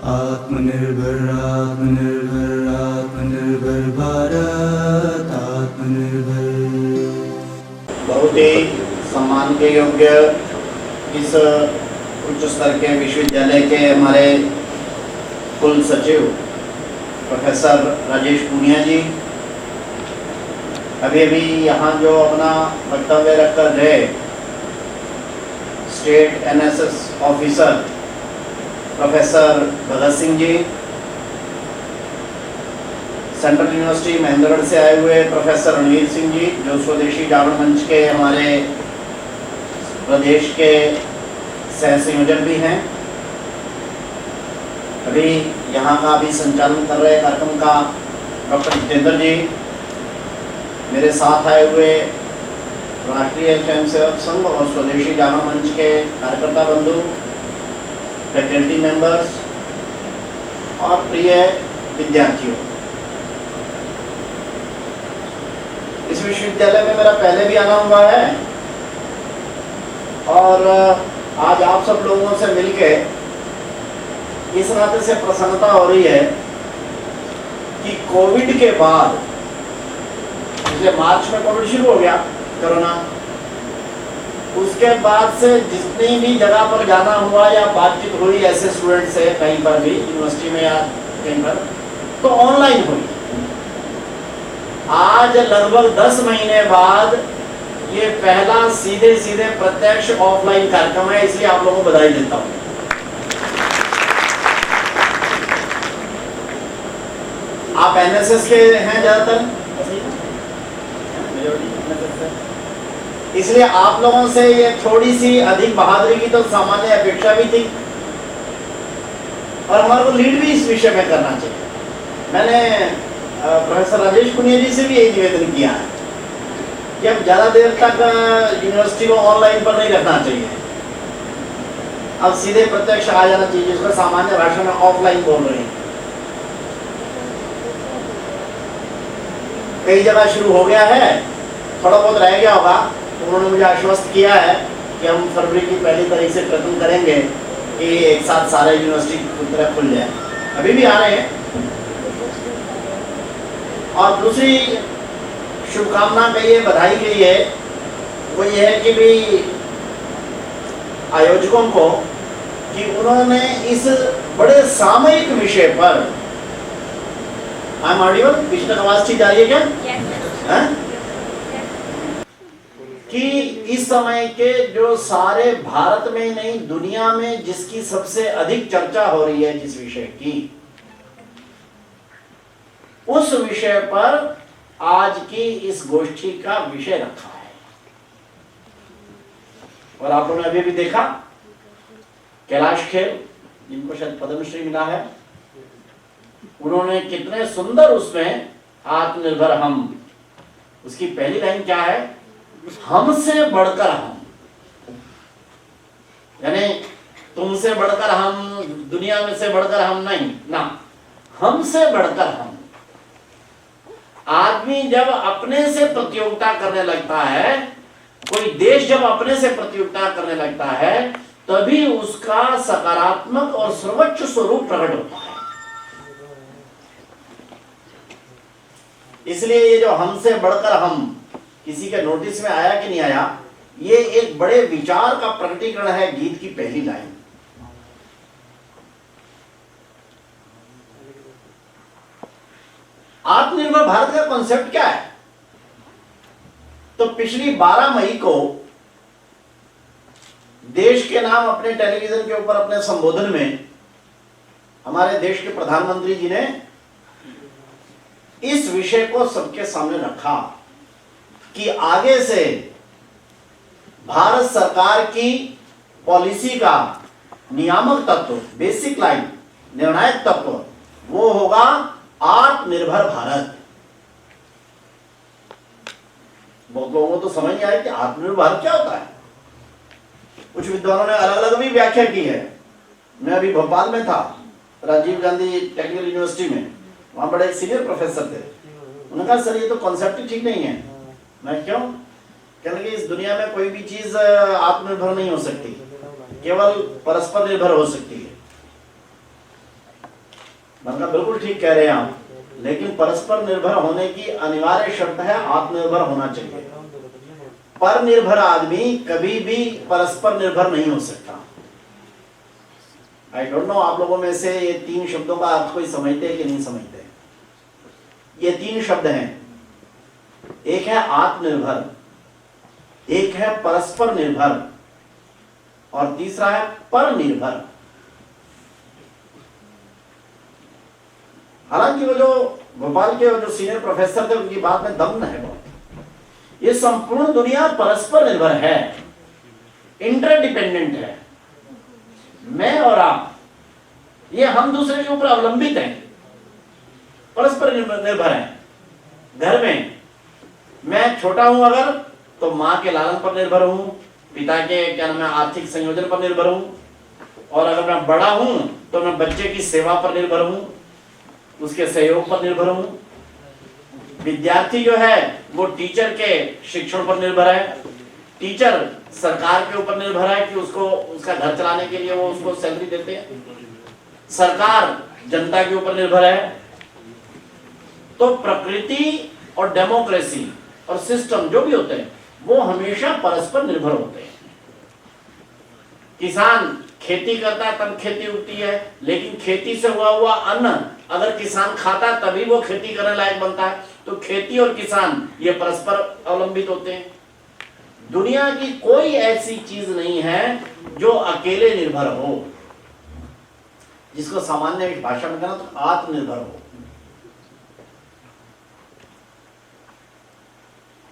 आत्मनिर्भर आत्मनिर्भर आत्मनिर्भर भारत आत्मनिर्भर। बहुत ही सम्मान के योग्य इस उच्च स्तर के विश्वविद्यालय के हमारे कुल सचिव प्रोफेसर राजेश पूनिया जी अभी यहाँ जो अपना वक्तव्य रखकर गए, state NSS officer professor Bhagat Singh ji, central university Mahendragarh से आए हुए प्रोफेसर रणवीर सिंह जी जो स्वदेशी जागरण मंच के हमारे प्रदेश के सह संयोजक भी हैं, अभी यहाँ का भी संचालन कर रहे कार्यक्रम का डॉक्टर जितेंद्र जी, मेरे साथ आए हुए राष्ट्रीय स्वयंसेवक संघ और स्वदेशी जागरण मंच के कार्यकर्ता बंधु, फैकल्टी मेंबर्स और प्रिय विद्यार्थियों, इस विश्वविद्यालय में मेरा पहले भी आना हुआ है और आज आप सब लोगों से मिलके इस नाते से प्रसन्नता हो रही है कि कोविड के बाद, पिछले मार्च में कोविड शुरू हो गया कोरोना, उसके बाद से जितनी भी जगह पर जाना हुआ या बातचीत हुई ऐसे स्टूडेंट से कहीं पर भी यूनिवर्सिटी में या कहीं पर, तो ऑनलाइन हुई। आज लगभग 10 महीने बाद ये पहला सीधे सीधे प्रत्यक्ष ऑफलाइन कार्यक्रम है, इसलिए आप लोगों को बधाई देता हूं। आप एनएसएस के हैं ज्यादातर, इसलिए आप लोगों से ये थोड़ी सी अधिक बहादुरी की तो सामान्य अपेक्षा भी थी और हमारे को लीड भी इस विषय में करना चाहिए। मैंने प्रोफेसर राजेश पुनिया जी से भी यही निवेदन किया है कि अब ज़्यादा देर तक यूनिवर्सिटी को ऑनलाइन पर नहीं रखना चाहिए, अब सीधे प्रत्यक्ष आ जाना चाहिए, जिसको सामान्य भाषा में ऑफलाइन बोल रहे हैं। कई जगह शुरू हो गया है, थोड़ा बहुत रह गया होगा, तो उन्होंने मुझे आश्वस्त किया है कि हम फरवरी की पहली तारीख से प्रयत्न करेंगे कि एक साथ सारे यूनिवर्सिटी की तरह खुल जाए। अभी भी आ रहे हैं। और दूसरी शुभकामना कहिए, बधाई के लिए, वो ये है कि भी आयोजकों को कि उन्होंने इस बड़े सामयिक विषय पर, आई एम ऑडिबल, पिछले आवाज ठीक आ रही है क्या? कि इस समय के जो सारे भारत में नहीं दुनिया में जिसकी सबसे अधिक चर्चा हो रही है, जिस विषय की, उस विषय पर आज की इस गोष्ठी का विषय रखा है। और आप लोगों ने अभी भी देखा कैलाश खेर, जिनको शायद पद्मश्री मिला है, उन्होंने कितने सुंदर उसमें आत्मनिर्भर हम, उसकी पहली लाइन क्या है? हमसे बढ़कर हम, यानी तुमसे बढ़कर हम, दुनिया में से बढ़कर हम नहीं ना, हमसे बढ़कर हम। आदमी जब अपने से प्रतियोगिता करने लगता है, कोई देश जब अपने से प्रतियोगिता करने लगता है, तभी उसका सकारात्मक और सर्वोच्च स्वरूप प्रकट होता है। इसलिए ये जो हमसे बढ़कर हम, किसी के नोटिस में आया कि नहीं आया, ये एक बड़े विचार का प्रकटीकरण है गीत की पहली लाइन। आत्मनिर्भर भारत का कॉन्सेप्ट क्या है? तो पिछली 12 मई को देश के नाम अपने टेलीविजन के ऊपर अपने संबोधन में हमारे देश के प्रधानमंत्री जी ने इस विषय को सबके सामने रखा कि आगे से भारत सरकार की पॉलिसी का नियामक तत्व, बेसिक लाइन, निर्णायक तत्व, वो होगा आत्मनिर्भर भारत। बहुत लोगों को तो समझ नहीं आया कि आत्मनिर्भर भारत क्या होता है। कुछ विद्वानों ने अलग अलग भी व्याख्या की है। मैं अभी भोपाल में था, राजीव गांधी टेक्निकल यूनिवर्सिटी में, वहां बड़े सीनियर प्रोफेसर थे। उन्होंने कहा सर ये तो कॉन्सेप्ट ठीक नहीं है। मैं क्यों? कहने लगे इस दुनिया में कोई भी चीज आत्मनिर्भर नहीं हो सकती, केवल परस्पर निर्भर हो सकती है। मैंने कहा बिल्कुल ठीक कह रहे हैं आप, लेकिन परस्पर निर्भर होने की अनिवार्य शर्त है आत्मनिर्भर होना चाहिए। पर निर्भर आदमी कभी भी परस्पर निर्भर नहीं हो सकता। आई डोंट नो आप लोगों में से ये 3 शब्दों का अर्थ कोई समझते हैं कि नहीं समझते। ये 3 शब्द हैं, एक है आत्मनिर्भर, एक है परस्पर निर्भर और तीसरा है परनिर्भर। हालांकि वो जो भोपाल के जो सीनियर प्रोफेसर थे उनकी बात में दम है बहुत। ये संपूर्ण दुनिया परस्पर निर्भर है, इंटरडिपेंडेंट है। मैं और आप, ये हम दूसरे के ऊपर अवलंबित हैं, परस्पर निर्भर हैं। घर में मैं छोटा हूं अगर, तो माँ के लालन पर निर्भर हूं, पिता के क्या नाम है आर्थिक संयोजन पर निर्भर हूं, और अगर मैं बड़ा हूं तो मैं बच्चे की सेवा पर निर्भर हूं, उसके सहयोग पर निर्भर हूं। विद्यार्थी जो है वो टीचर के शिक्षण पर निर्भर है, टीचर सरकार के ऊपर निर्भर है कि उसको उसका घर चलाने के लिए वो उसको सैलरी देते हैं, सरकार जनता के ऊपर निर्भर है। तो प्रकृति और डेमोक्रेसी और सिस्टम जो भी होते हैं वो हमेशा परस्पर निर्भर होते हैं। किसान खेती करता है तब खेती उगती है, लेकिन खेती से हुआ अन्न अगर किसान खाता है तभी वो खेती करने लायक बनता है। तो खेती और किसान ये परस्पर अवलंबित होते हैं। दुनिया की कोई ऐसी चीज नहीं है जो अकेले निर्भर हो, जिसको सामान्य भाषा में कहना तो आत्मनिर्भर हो।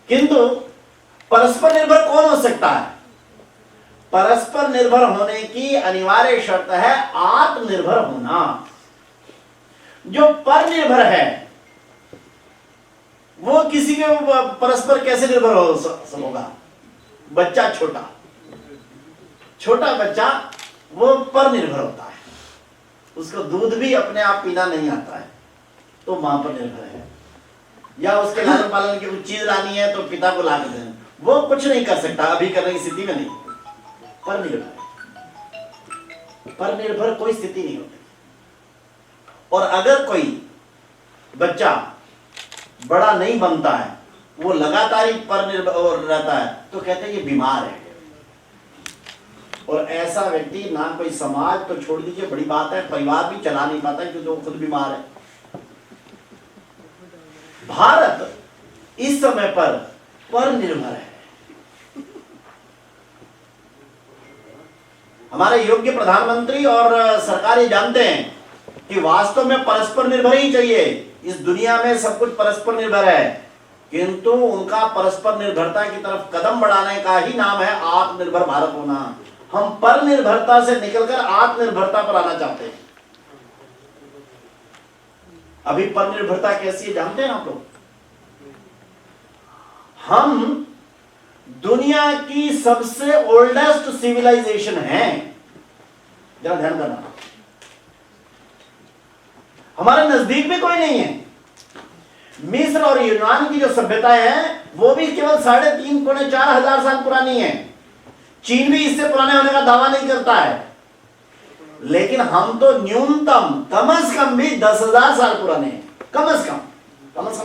किंतु परस्पर निर्भर कौन हो सकता है? परस्पर निर्भर होने की अनिवार्य शर्त है आत्मनिर्भर होना। जो परनिर्भर है वो किसी के परस्पर कैसे निर्भर होगा? बच्चा छोटा बच्चा वो परनिर्भर होता है, उसको दूध भी अपने आप पीना नहीं आता है तो मां पर निर्भर है, या उसके लालन पालन की कुछ चीज लानी है तो पिता को ला के देना, वो कुछ नहीं कर सकता अभी करने की स्थिति में नहीं। परनिर्भर कोई स्थिति नहीं होती। और अगर कोई बच्चा बड़ा नहीं बनता है, वो लगातार ही परनिर्भर रहता है, तो कहते हैं ये बीमार है। और ऐसा व्यक्ति ना कोई समाज तो छोड़ दीजिए, बड़ी बात है, परिवार भी चला नहीं पाता क्योंकि वो खुद बीमार है। भारत इस समय पर निर्भर है। हमारे योग्य प्रधानमंत्री और सरकार ये जानते हैं कि वास्तव में परस्पर निर्भर ही चाहिए। इस दुनिया में सब कुछ परस्पर निर्भर है, किंतु उनका परस्पर निर्भरता की तरफ कदम बढ़ाने का ही नाम है आत्मनिर्भर भारत होना। हम परनिर्भरता से निकलकर आत्मनिर्भरता पर आना चाहते हैं। अभी परनिर्भरता कैसी है जानते हैं आप लोग? हम दुनिया की सबसे ओल्डेस्ट सिविलाइजेशन है। जरा ध्यान करना, हमारे नजदीक भी कोई नहीं है। मिस्र और यूनान की जो सभ्यताएं हैं वो भी केवल 3.5-4 हजार साल पुरानी है। चीन भी इससे पुराने होने का दावा नहीं करता है, लेकिन हम तो न्यूनतम कम से कम भी 10,000 साल पुराने हैं। कम से कम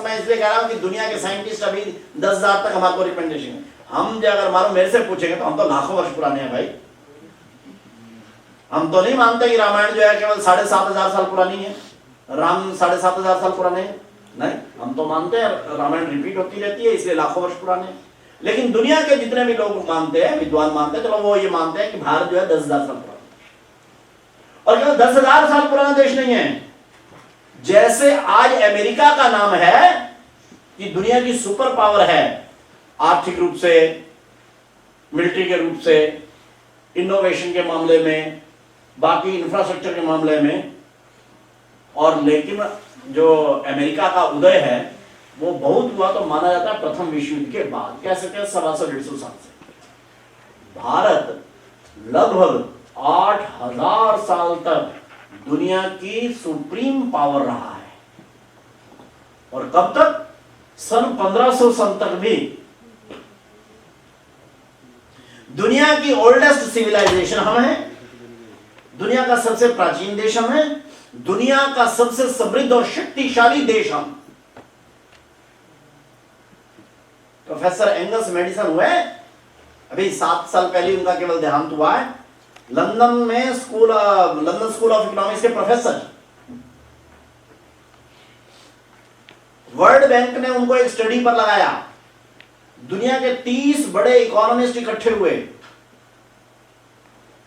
मैं इसलिए कह रहा हूं कि दुनिया के साइंटिस्ट अभी 10,000 तक हमारे को रिकमेंडेशन है। हम जो अगर मानो मेरे से पूछेंगे तो हम तो लाखों वर्ष पुराने हैं भाई। हम तो नहीं मानते कि रामायण जो है केवल 7,500 साल पुरानी है, राम 7,500 साल पुराने हैं। नहीं, हम तो मानते हैं रामायण रिपीट होती रहती है इसलिए लाखों वर्ष पुराने हैं। लेकिन दुनिया के जितने भी लोग मानते हैं, विद्वान मानते हैं, चलो वो ये मानते हैं कि भारत जो है 10,000 साल पुराना, और केवल 10,000 साल पुराना देश नहीं है। जैसे आज अमेरिका का नाम है कि दुनिया की सुपर पावर है, आर्थिक रूप से, मिलिट्री के रूप से, इनोवेशन के मामले में, बाकी इंफ्रास्ट्रक्चर के मामले में, और लेकिन जो अमेरिका का उदय है वो बहुत हुआ तो माना जाता है प्रथम विश्व युद्ध के बाद, कह सकते हैं 125-150 साल से। भारत लगभग 8,000 साल तक दुनिया की सुप्रीम पावर रहा है, और कब तक? सन 1500 सन तक भी दुनिया की ओल्डेस्ट सिविलाइजेशन हम हैं, दुनिया का सबसे प्राचीन देश हम हैं, दुनिया का सबसे समृद्ध और शक्तिशाली देश हम। प्रोफेसर एंगल्स मेडिसन हुए अभी 7 साल पहले, उनका केवल देहांत हुआ है। लंदन में लंदन स्कूल ऑफ इकोनॉमिक्स के प्रोफेसर। वर्ल्ड बैंक ने उनको एक स्टडी पर लगाया। दुनिया के 30 बड़े इकोनॉमिस्ट इकट्ठे हुए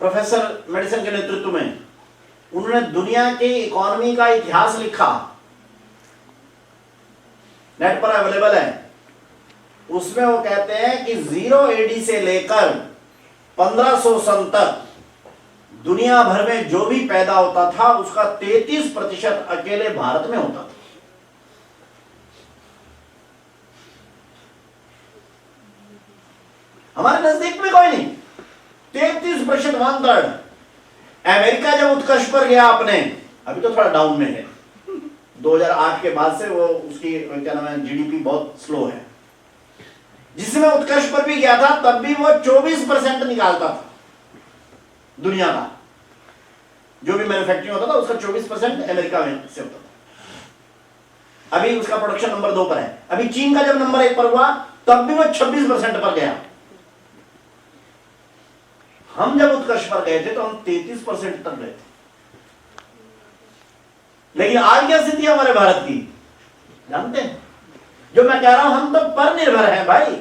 प्रोफेसर मेडिसन के नेतृत्व में। उन्होंने दुनिया के इकोनॉमी का इतिहास लिखा, नेट पर अवेलेबल है। उसमें वो कहते हैं कि 0 एडी से लेकर 1500 सन तक दुनिया भर में जो भी पैदा होता था उसका 33% अकेले भारत में होता था। हमारे नजदीक में कोई नहीं, 33%, 1/3। अमेरिका जब उत्कर्ष पर गया अपने, अभी तो थोड़ा डाउन में है, 2008 के बाद से वो उसकी क्या नाम है, जीडीपी बहुत स्लो है। जिसमें उत्कर्ष पर भी गया था तब भी वो 24% निकालता था दुनिया का, जो भी मैन्युफैक्चरिंग होता था उसका 24% अमेरिका में से होता था। अभी उसका प्रोडक्शन नंबर 2 पर है। अभी चीन का जब नंबर 1 पर हुआ तब भी वो 26% पर गया। हम जब उत्कर्ष पर गए थे तो हम 33% तक गए थे। लेकिन आज क्या स्थिति है हमारे भारत की जानते हैं? जो मैं कह रहा हूं, हम तो पर निर्भर हैं भाई।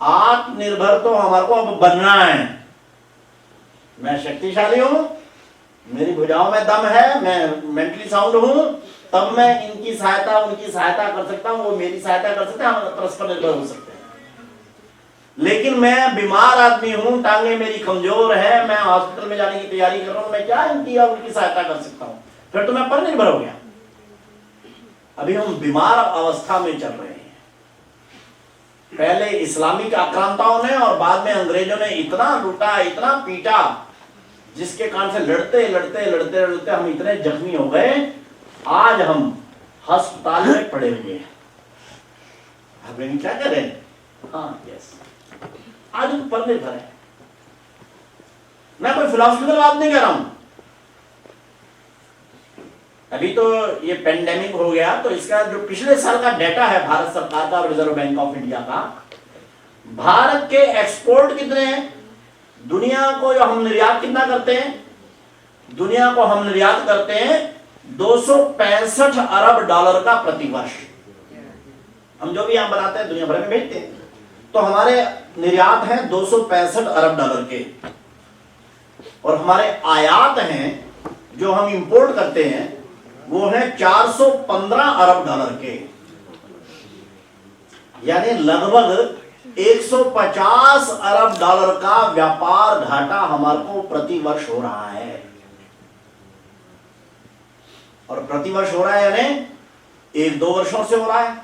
आत्मनिर्भर तो हमारे को अब बनना है। मैं शक्तिशाली हूं, मेरी भुजाओं में दम है, मैं मेंटली साउंड हूं, तब मैं इनकी सहायता उनकी सहायता कर सकता हूं, वो मेरी सहायता कर सकते हैं, हम परस्पर निर्भर हो सकते हैं। लेकिन मैं बीमार आदमी हूं, टांगे मेरी कमजोर है, मैं हॉस्पिटल में जाने की तैयारी कर रहा हूं, मैं क्या इनकी या उनकी सहायता कर सकता हूं? फिर तो मैं पर निर्भर हो गया। अभी हम बीमार अवस्था में चल रहे हैं। पहले इस्लामिक आक्रांताओं ने और बाद में अंग्रेजों ने इतना लूटा, इतना पीटा, जिसके कारण से लड़ते लड़ते लड़ते लड़ते हम इतने जख्मी हो गए, आज हम अस्पताल में पड़े हुए हैं। अब क्या करें? हाँ, यस, आज हम पर निर्भर है। मैं कोई फिलॉसफिकल बात नहीं कह रहा हूं। अभी तो ये पेंडेमिक हो गया, तो इसका जो पिछले साल का डेटा है भारत सरकार का और रिजर्व बैंक ऑफ इंडिया का, भारत के एक्सपोर्ट कितने हैं? दुनिया को जो हम निर्यात कितना करते हैं? दुनिया को हम निर्यात करते हैं 265 अरब डॉलर का प्रतिवर्ष। हम जो भी यहां बनाते हैं दुनिया भर में बेचते हैं, तो हमारे निर्यात हैं 265 अरब डॉलर के, और हमारे आयात हैं जो हम इंपोर्ट करते हैं वो है 415 अरब डॉलर के। यानी लगभग 150 अरब डॉलर का व्यापार घाटा हमारे को प्रतिवर्ष हो रहा है। और प्रतिवर्ष हो रहा है यानी 1-2 वर्षों से हो रहा है,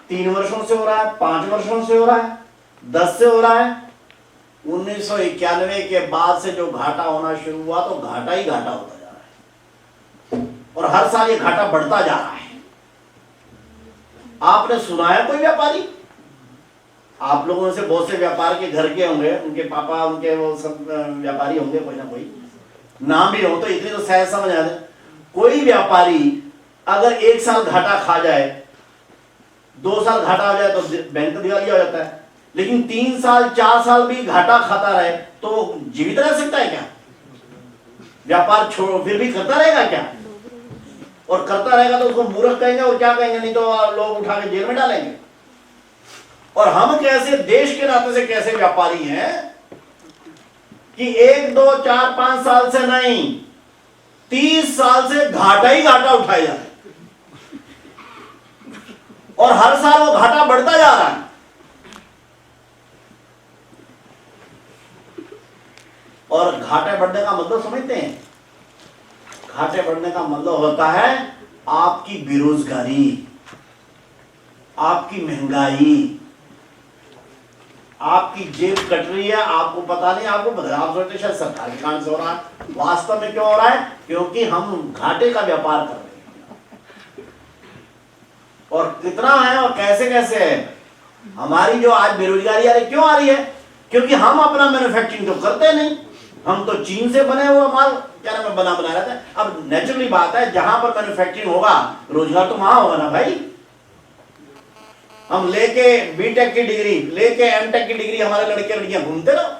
3 वर्षों से हो रहा है, 5 वर्षों से हो रहा है, 10 से हो रहा है। 1991 के बाद से जो घाटा होना शुरू हुआ तो घाटा ही घाटा होता जा रहा है, और हर साल ये घाटा बढ़ता जा रहा है। आपने सुना है कोई व्यापारी? आप लोगों से बहुत से व्यापार के घर के होंगे, उनके पापा उनके वो सब व्यापारी होंगे, कोई ना कोई नाम भी हो, तो इतनी तो सहज समझ आ जाए। कोई व्यापारी अगर 1 साल घाटा खा जाए, 2 साल घाटा हो जाए तो बैंक तो दिवालिया हो जाता है, लेकिन 3 साल 4 साल भी घाटा खाता रहे तो जीवित रह सकता है क्या? व्यापार छोड़ फिर भी करता रहेगा क्या? और करता रहेगा तो उसको मूर्ख कहेंगे और क्या कहेंगे, नहीं तो लोग उठा के जेल में डालेंगे। और हम कैसे देश के नाते से कैसे व्यापारी हैं कि 1, 2, 4, 5 साल से नहीं, 30 साल से घाटा ही घाटा उठाया जा रहा है, और हर साल वो घाटा बढ़ता जा रहा है। और घाटे बढ़ने का मतलब समझते हैं? घाटे बढ़ने का मतलब होता है आपकी बेरोजगारी, आपकी महंगाई, आपकी जेब कट रही है, आपको पता नहीं, आपको पता, आप सोचते शायद सरकार के कारण से हो रहा है, वास्तव में क्यों हो रहा है? क्योंकि हम घाटे का व्यापार कर रहे हैं। और कितना है और कैसे कैसे है? हमारी जो आज बेरोजगारी आ रही, क्यों आ रही है? क्योंकि हम अपना मैन्युफैक्चरिंग तो करते नहीं, हम तो चीन से बने हुआ माल क्या नाम है बना रहे थे। अब नेचुरली बात है, जहां पर मैन्युफैक्चरिंग होगा रोजगार तो वहां होगा ना भाई। हम लेके बीटेक की डिग्री, लेके एमटेक की डिग्री हमारे लड़के लड़कियां घूमते रहो।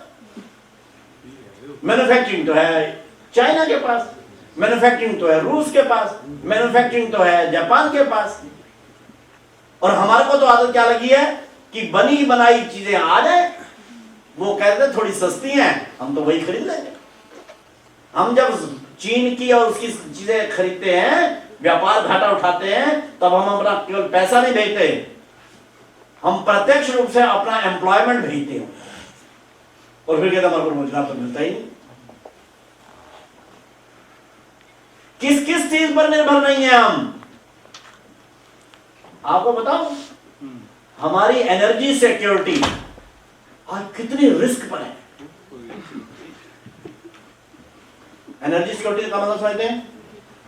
मैन्युफैक्चरिंग तो है चाइना के पास, मैन्युफैक्चरिंग तो है रूस के पास, मैन्युफैक्चरिंग तो है जापान के पास। और हमारे को तो आदत क्या लगी है कि बनी बनाई चीजें आ जाए, वो कहते हैं थोड़ी सस्ती हैं, हम तो वही खरीद लेंगे। हम जब चीन की और उसकी चीजें खरीदते हैं, व्यापार घाटा उठाते हैं, तब हम अपना केवल पैसा नहीं भेजते, हम प्रत्यक्ष रूप से अपना एम्प्लॉयमेंट भेजते हैं। और फिर कहते हमारे को रोजगार तो मिलता ही नहीं। किस किस चीज पर निर्भर नहीं है हम, आपको बताओ। हमारी एनर्जी सिक्योरिटी आज कितनी रिस्क पर है। एनर्जी सिक्योरिटी का मतलब समझते हैं?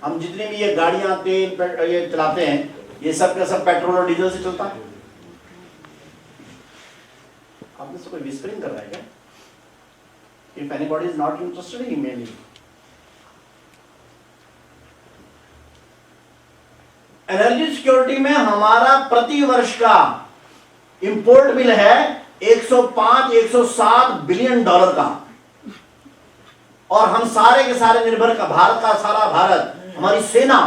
हम जितनी भी ये गाड़ियां तेल ये चलाते हैं, ये सब का सब पेट्रोल और डीजल से चलता है। आपने से कोई विस्परिंग कर रहा है क्या? If anybody is not interested, email me. Energy security में हमारा प्रति वर्ष का इंपोर्ट बिल है 105-107 बिलियन डॉलर का, और हम सारे के सारे निर्भर का भारत का सारा भारत, हमारी सेना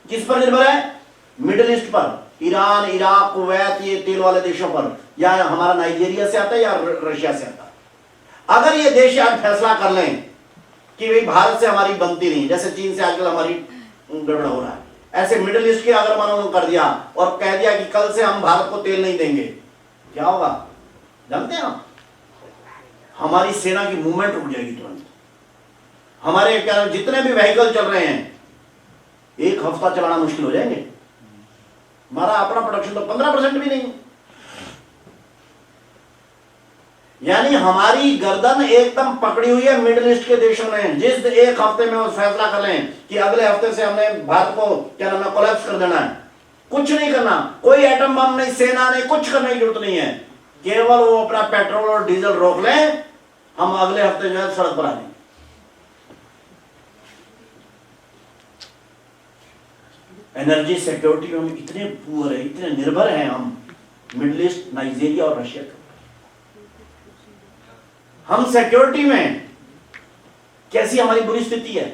किस पर निर्भर है? मिडिल ईस्ट पर, ईरान, इराक, कुवैत, ये तेल वाले देशों पर, या हमारा नाइजीरिया से आता है या रशिया से आता है। अगर ये देश आज फैसला कर लें कि भाई भारत से हमारी बनती नहीं, जैसे चीन से आजकल हमारी गड़बड़ हो रहा है, ऐसे मिडिल ईस्ट के अगर मानो कर दिया और कह दिया कि कल से हम भारत को तेल नहीं देंगे, क्या होगा जानते हैं आप? हमारी सेना की मूवमेंट रुक जाएगी तुरंत। हमारे क्या जितने भी व्हीकल चल रहे हैं, एक हफ्ता चलाना मुश्किल हो जाएंगे। हमारा अपना प्रोडक्शन तो 15% भी नहीं। यानी हमारी गर्दन एकदम पकड़ी हुई है मिडिल ईस्ट के देशों ने। जिस एक हफ्ते में वो फैसला कर लें कि अगले हफ्ते से हमने भारत को क्या नाम है कोलैप्स कर देना है, कुछ नहीं करना, कोई एटम बम नहीं, सेना नहीं, कुछ करने की जरूरत नहीं है, केवल वो अपना पेट्रोल और डीजल रोक लें, हम अगले हफ्ते जो है सड़क पर आ जाएंगे। एनर्जी सिक्योरिटी में हम इतने पुअर है, इतने निर्भर हैं हम मिडिल ईस्ट, नाइजीरिया और रशिया के। हम सिक्योरिटी में कैसी हमारी बुरी स्थिति है।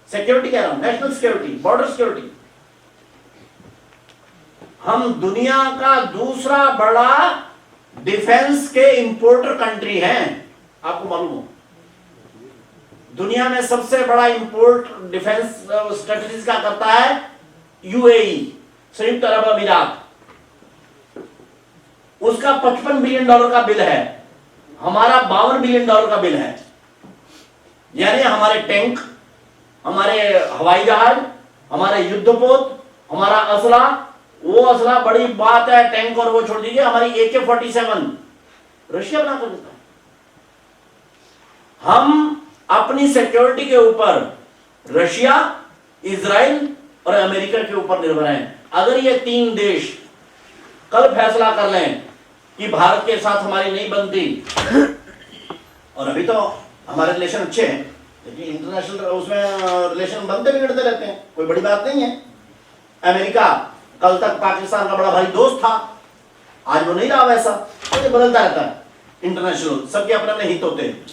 सिक्योरिटी कह रहा हूं, नेशनल सिक्योरिटी, बॉर्डर सिक्योरिटी। हम दुनिया का दूसरा बड़ा डिफेंस के इंपोर्टर कंट्री हैं, आपको मालूम हो। दुनिया में सबसे बड़ा इंपोर्ट डिफेंस स्ट्रेटजीज का करता है यूएई, संयुक्त अरब अमीरात। उसका 55 बिलियन डॉलर का बिल है, हमारा 52 बिलियन डॉलर का बिल है। यानी हमारे टैंक, हमारे हवाई जहाज, हमारे युद्धपोत, हमारा असला, वो असला बड़ी बात है, टैंक और वो छोड़ दीजिए, हमारी AK-47 रशिया बना कर देता है। हम अपनी सिक्योरिटी के ऊपर रशिया, इजराइल और अमेरिका के ऊपर निर्भर हैं। अगर ये तीन देश कल फैसला कर लें कि भारत के साथ हमारी नहीं बनती, और अभी तो हमारे रिलेशन अच्छे हैं, लेकिन इंटरनेशनल उसमें रिलेशन बनते बिगड़ते रहते हैं, कोई बड़ी बात नहीं है। अमेरिका कल तक पाकिस्तान का बड़ा भारी दोस्त था, आज वो नहीं रहा वैसा, तो ये बदलता रहता है। इंटरनेशनल सबके अपने अपने हित होते हैं।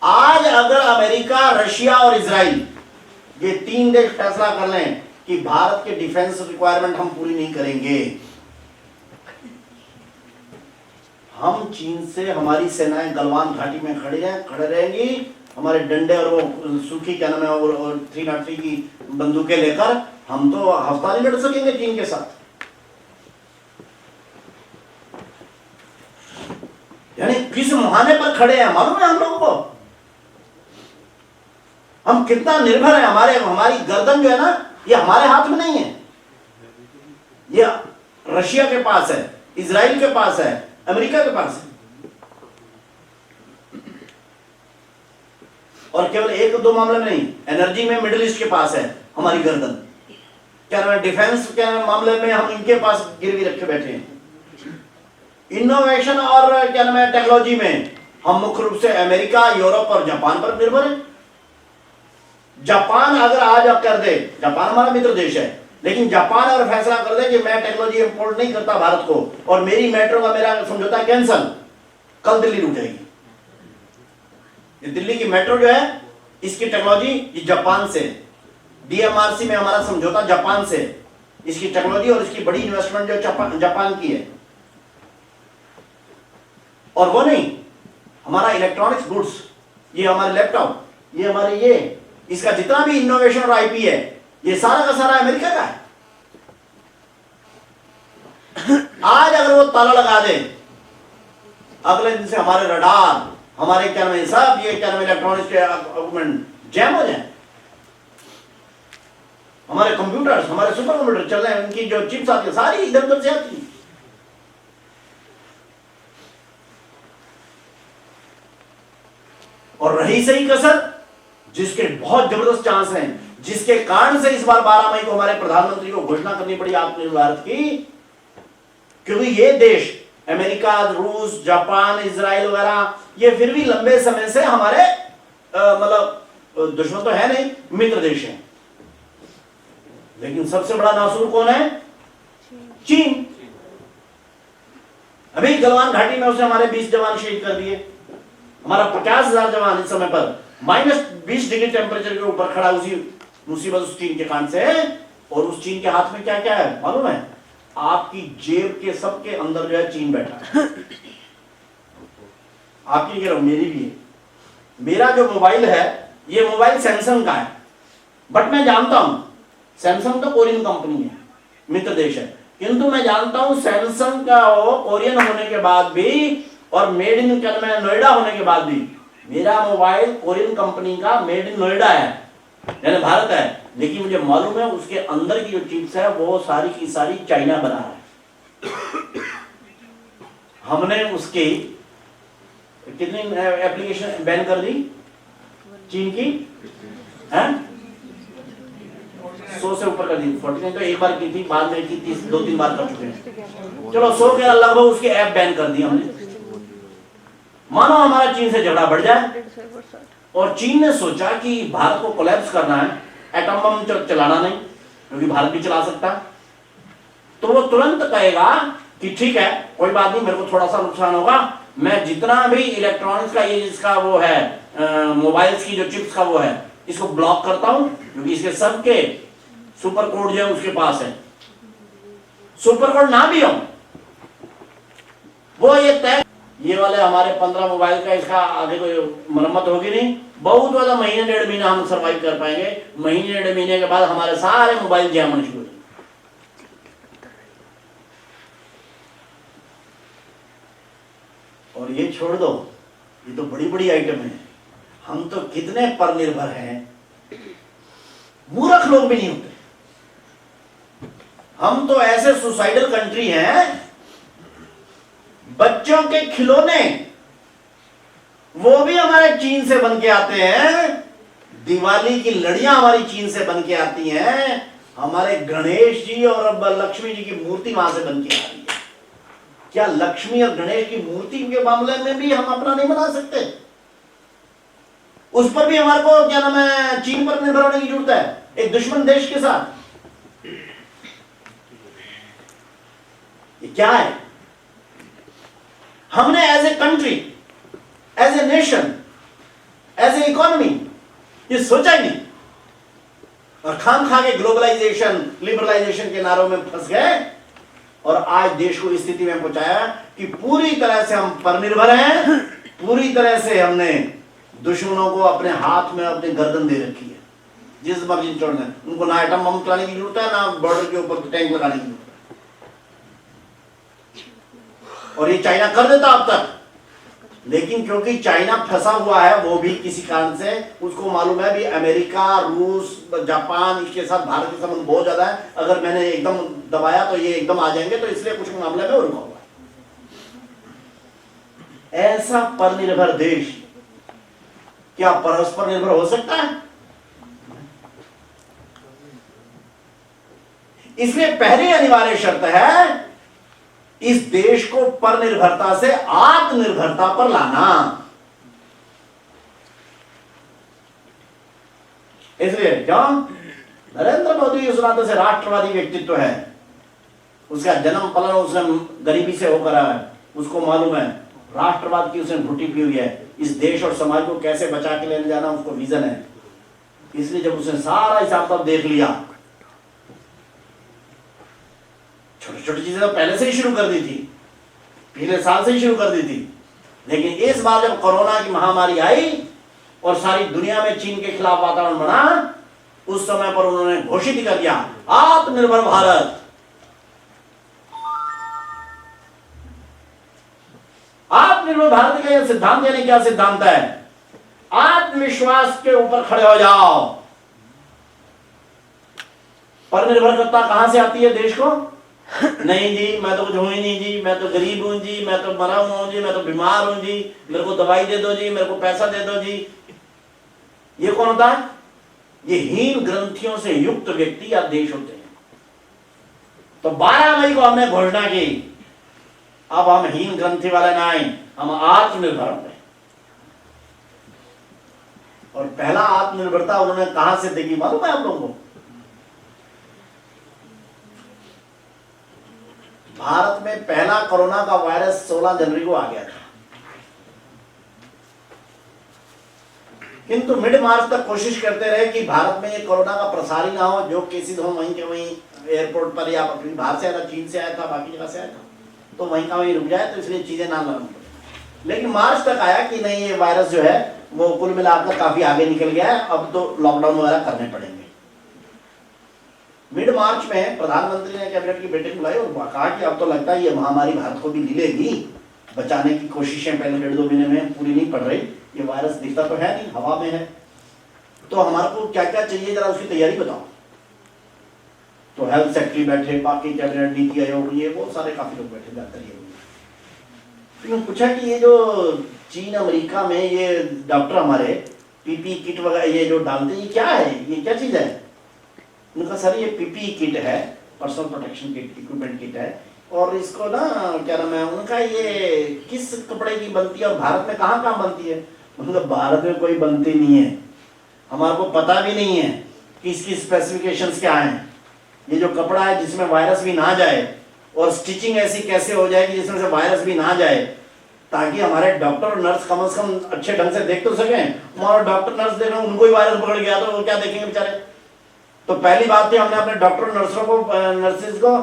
आज अगर अमेरिका, रशिया और इजराइल ये तीन देश फैसला कर लें कि भारत के डिफेंस रिक्वायरमेंट हम पूरी नहीं करेंगे, हम चीन से हमारी सेनाएं गलवान घाटी में खड़े रहेंगी, हमारे डंडे और वो सूखी क्या नाम है और 303 की बंदूकें लेकर हम तो हफ्ता नहीं लड़ सकेंगे चीन के साथ। यानी किस मुहाने पर खड़े हैं मालूम है हम लोगों को? हम कितना निर्भर है। हमारी गर्दन जो है ना, ये हमारे हाथ में नहीं है, ये रशिया के पास है, इजराइल के पास है, अमेरिका के पास है। और केवल एक दो मामले में नहीं, एनर्जी में मिडिल ईस्ट के पास है हमारी गर्दन, क्या नाम है डिफेंस के मामले में हम इनके पास गिरवी रखे बैठे हैं। इनोवेशन और क्या नाम है टेक्नोलॉजी में हम मुख्य रूप से अमेरिका, यूरोप और जापान पर निर्भर हैं। जापान अगर आज अब कर दे, जापान हमारा मित्र देश है, लेकिन जापान अगर फैसला कर दे कि मैं टेक्नोलॉजी इंपोर्ट नहीं करता भारत को और मेरी मेट्रो का मेरा समझौता कैंसल, कल दिल्ली रुक जाएगी। ये दिल्ली की मेट्रो जो है इसकी टेक्नोलॉजी ये जापान से, डीएमआरसी में हमारा समझौता जापान से, इसकी टेक्नोलॉजी और इसकी बड़ी इन्वेस्टमेंट जो जापान की है। और वो नहीं, हमारा इलेक्ट्रॉनिक्स गुड्स, ये हमारे लैपटॉप, ये हमारे ये, इसका जितना भी इनोवेशन और आईपी है ये सारा का सारा अमेरिका का है। आज अगर वो ताला लगा दे, अगले दिन से हमारे रडार, हमारे क्या नाम है सब, ये क्या नाम है इलेक्ट्रॉनिक्स के इक्विपमेंट जैम हो जाए। हमारे कंप्यूटर्स, हमारे सुपर कंप्यूटर चल रहे हैं, उनकी जो चिप्स आती है सारी इधर उधर से आती है। और रही सही कसर, जिसके बहुत जबरदस्त चांस हैं, जिसके कारण से इस बार 12 मई को हमारे प्रधानमंत्री को घोषणा करनी पड़ी आत्मनिर्भर भारत की, क्योंकि ये देश अमेरिका, रूस, जापान, इजराइल वगैरह ये फिर भी लंबे समय से हमारे मतलब दुश्मन तो है नहीं, मित्र देश है। लेकिन सबसे बड़ा नासूर कौन है? चीन। अभी गलवान घाटी में उसने हमारे 20 जवान शहीद कर दिए। हमारा 50,000 जवान इस समय पर -20 डिग्री टेम्परेचर के ऊपर खड़ा, उसी मुसीबत उस चीन के कांड से है। और उस चीन के हाथ में क्या क्या है मालूम है? आपकी जेब के सबके अंदर जो है चीन बैठा है। आपकी कह रहा हूं, मेरी भी है। मेरा जो मोबाइल है ये मोबाइल सैमसंग का है, बट मैं जानता हूं सैमसंग तो कोरियन कंपनी है, मित्र देश है, किंतु मैं जानता हूं सैमसंग का वो कोरियन होने के बाद भी और मेड इन नोएडा होने के बाद भी मेरा मोबाइल कोरियन कंपनी का मेड इन नोएडा है, यानी भारत है। लेकिन मुझे मालूम है उसके अंदर की जो चिप्स है वो सारी की सारी चाइना बना है। हमने उसकी कितनी एप्लीकेशन बैन कर दी चीन की? हैं 100 से ऊपर कर दी। 49 तो एक बार की थी, बाद में की 2-3 बार कर चुके हैं। चलो 100 के लगभग उसके ऐप बैन कर दी हमने। मानो हमारा चीन से झगड़ा बढ़ जाए और चीन ने सोचा कि भारत को कोलैप्स करना है, एटम बम चलाना नहीं, क्योंकि भारत भी चला सकता है, तो वो तुरंत कहेगा कि ठीक है कोई बात नहीं, मेरे को थोड़ा सा नुकसान होगा, मैं जितना भी इलेक्ट्रॉनिक्स का ये जिसका वो है मोबाइल्स की जो चिप्स का वो है इसको ब्लॉक करता हूं, क्योंकि इसके सबके सुपर कोड जो है उसके पास है। सुपर कोड ना भी हो वो ये तय, ये वाले हमारे 15 मोबाइल का इसका आगे कोई मरम्मत होगी नहीं, बहुत ज्यादा महीने 1.5 महीना हम सरवाइव कर पाएंगे। महीने 1.5 महीने के बाद हमारे सारे मोबाइल जैम होने शुरू हो जाएंगे। और ये छोड़ दो, ये तो बड़ी बड़ी आइटम है, हम तो कितने पर निर्भर हैं, मूर्ख लोग भी नहीं होते। हम तो ऐसे सुसाइडल कंट्री हैं, बच्चों के खिलौने वो भी हमारे चीन से बन के आते हैं, दिवाली की लड़ियां हमारी चीन से बन के आती हैं, हमारे गणेश जी और अब लक्ष्मी जी की मूर्ति वहां से बन के आ रही है। क्या लक्ष्मी और गणेश की मूर्ति के मामले में भी हम अपना नहीं बना सकते? उस पर भी हमारे को क्या नाम है चीन पर निर्भर होने की जरूरत है, एक दुश्मन देश के साथ। ये क्या है? हमने as a country, as a nation, as a economy ये सोचा ही नहीं, और खाम खा के ग्लोबलाइजेशन, लिबरलाइजेशन के नारों में फंस गए और आज देश को इस स्थिति में पहुंचाया कि पूरी तरह से हम परनिर्भर हैं, पूरी तरह से हमने दुश्मनों को अपने हाथ में अपने गर्दन दे रखी है, जिस मर्जी छोड़ना, उनको ना एटम बम चलाने की जरूरत है, ना बॉर्डर के ऊपर टैंक लगाने की जरूरत है। और ये चाइना कर देता अब तक, लेकिन क्योंकि चाइना फंसा हुआ है, वो भी किसी कारण से, उसको मालूम है भी अमेरिका, रूस, जापान, इसके साथ भारत के संबंध बहुत ज्यादा है, अगर मैंने एकदम दबाया तो ये एकदम आ जाएंगे, तो इसलिए कुछ मामले में रुका हुआ है। ऐसा परनिर्भर देश क्या परस्पर निर्भर हो सकता है? इसलिए पहली अनिवार्य शर्त है इस देश को परनिर्भरता से आत्मनिर्भरता पर लाना। इसलिए क्यों? नरेंद्र मोदी उस नाते से राष्ट्रवादी व्यक्तित्व है, उसका जन्म पलन उसने गरीबी से होकर आया है, उसको मालूम है राष्ट्रवाद की उसने घुटी पी हुई है, इस देश और समाज को कैसे बचा के लेने जाना उसको विजन है। इसलिए जब उसने सारा हिसाब किताब देख लिया, छोटी छोटी चीजें तो पहले से ही शुरू कर दी थी, पिछले साल से ही शुरू कर दी थी, लेकिन इस बार जब कोरोना की महामारी आई और सारी दुनिया में चीन के खिलाफ वातावरण बना, उस समय पर उन्होंने घोषित कर दिया आत्मनिर्भर भारत। आत्मनिर्भर भारत का यह सिद्धांत यानी क्या सिद्धांत है? आत्मविश्वास के ऊपर खड़े हो जाओ। पर निर्भरता कहां से आती है देश को? नहीं जी मैं तो कुछ हूं ही नहीं जी, मैं तो गरीब हूं जी, मैं तो मरा हुआ हूं जी, मैं तो बीमार हूं जी, मेरे को दवाई दे दो जी, मेरे को पैसा दे दो जी। ये कौन होता है? ये हीन ग्रंथियों से युक्त व्यक्ति या देश होते हैं। तो 12 मई को हमने घोषणा की, अब हम हीन ग्रंथि वाले ना आए, हम आत्मनिर्भर होंगे। और पहला आत्मनिर्भरता उन्होंने कहां से देखी मालूम है आप लोगों को? भारत में पहला कोरोना का वायरस 16 जनवरी को आ गया था, किंतु मिड मार्च तक कोशिश करते रहे कि भारत में ये कोरोना का प्रसार ही ना हो, जो केसेस हो वहीं के वहीं एयरपोर्ट पर या बाहर से आया था, चीन से आया था, बाकी जगह से आया था, तो वहीं का वहीं रुक जाए, तो इसलिए चीजें ना नरम पड़े। लेकिन मार्च तक आया कि नहीं ये वायरस जो है वो कुल मिलाकर काफी आगे निकल गया है, अब तो लॉकडाउन वगैरह करने पड़ेंगे। मिड मार्च में प्रधानमंत्री ने कैबिनेट की बैठक बुलाई और कहा कि अब तो लगता है ये महामारी भारत को भी मिलेगी, बचाने की कोशिशें पहले 1.5-2 महीने में पूरी नहीं पड़ रही, ये वायरस दिखता तो है नहीं, हवा में है, तो हमारे को क्या क्या चाहिए जरा उसकी तैयारी बताओ। तो हेल्थ सेक्रेटरी बैठे, बाकी कैबिनेट, नीति आयोग, ये वो सारे काफी लोग बैठे जाते हैं। पूछा कि ये जो चीन अमेरिका में ये डॉक्टर हमारे पीपी किट वगैरह ये जो डालते हैं, ये क्या है, ये क्या चीज है? उनका सर ये पीपी किट है, personal protection kit, equipment kit है, और इसको ना क्या नाम है उनका, ये किस कपड़े की बनती है और भारत में कहाँ कहाँ बनती है? मतलब भारत में कोई बनती नहीं है, हमारे को पता भी नहीं है कि इसकी स्पेसिफिकेशंस क्या हैं। ये जो कपड़ा है जिसमें वायरस भी ना जाए, और स्टिचिंग ऐसी कैसे हो जाएगी जिसमें से वायरस भी ना जाए, ताकि हमारे डॉक्टर और नर्स कम से कम अच्छे ढंग से देख तो सकें। हमारा डॉक्टर नर्स देख रहे हैं, उनको ही वायरस पकड़ गया तो वो क्या देखेंगे बेचारे? तो पहली बात थी हमने अपने डॉक्टर नर्सों को, नर्सिस को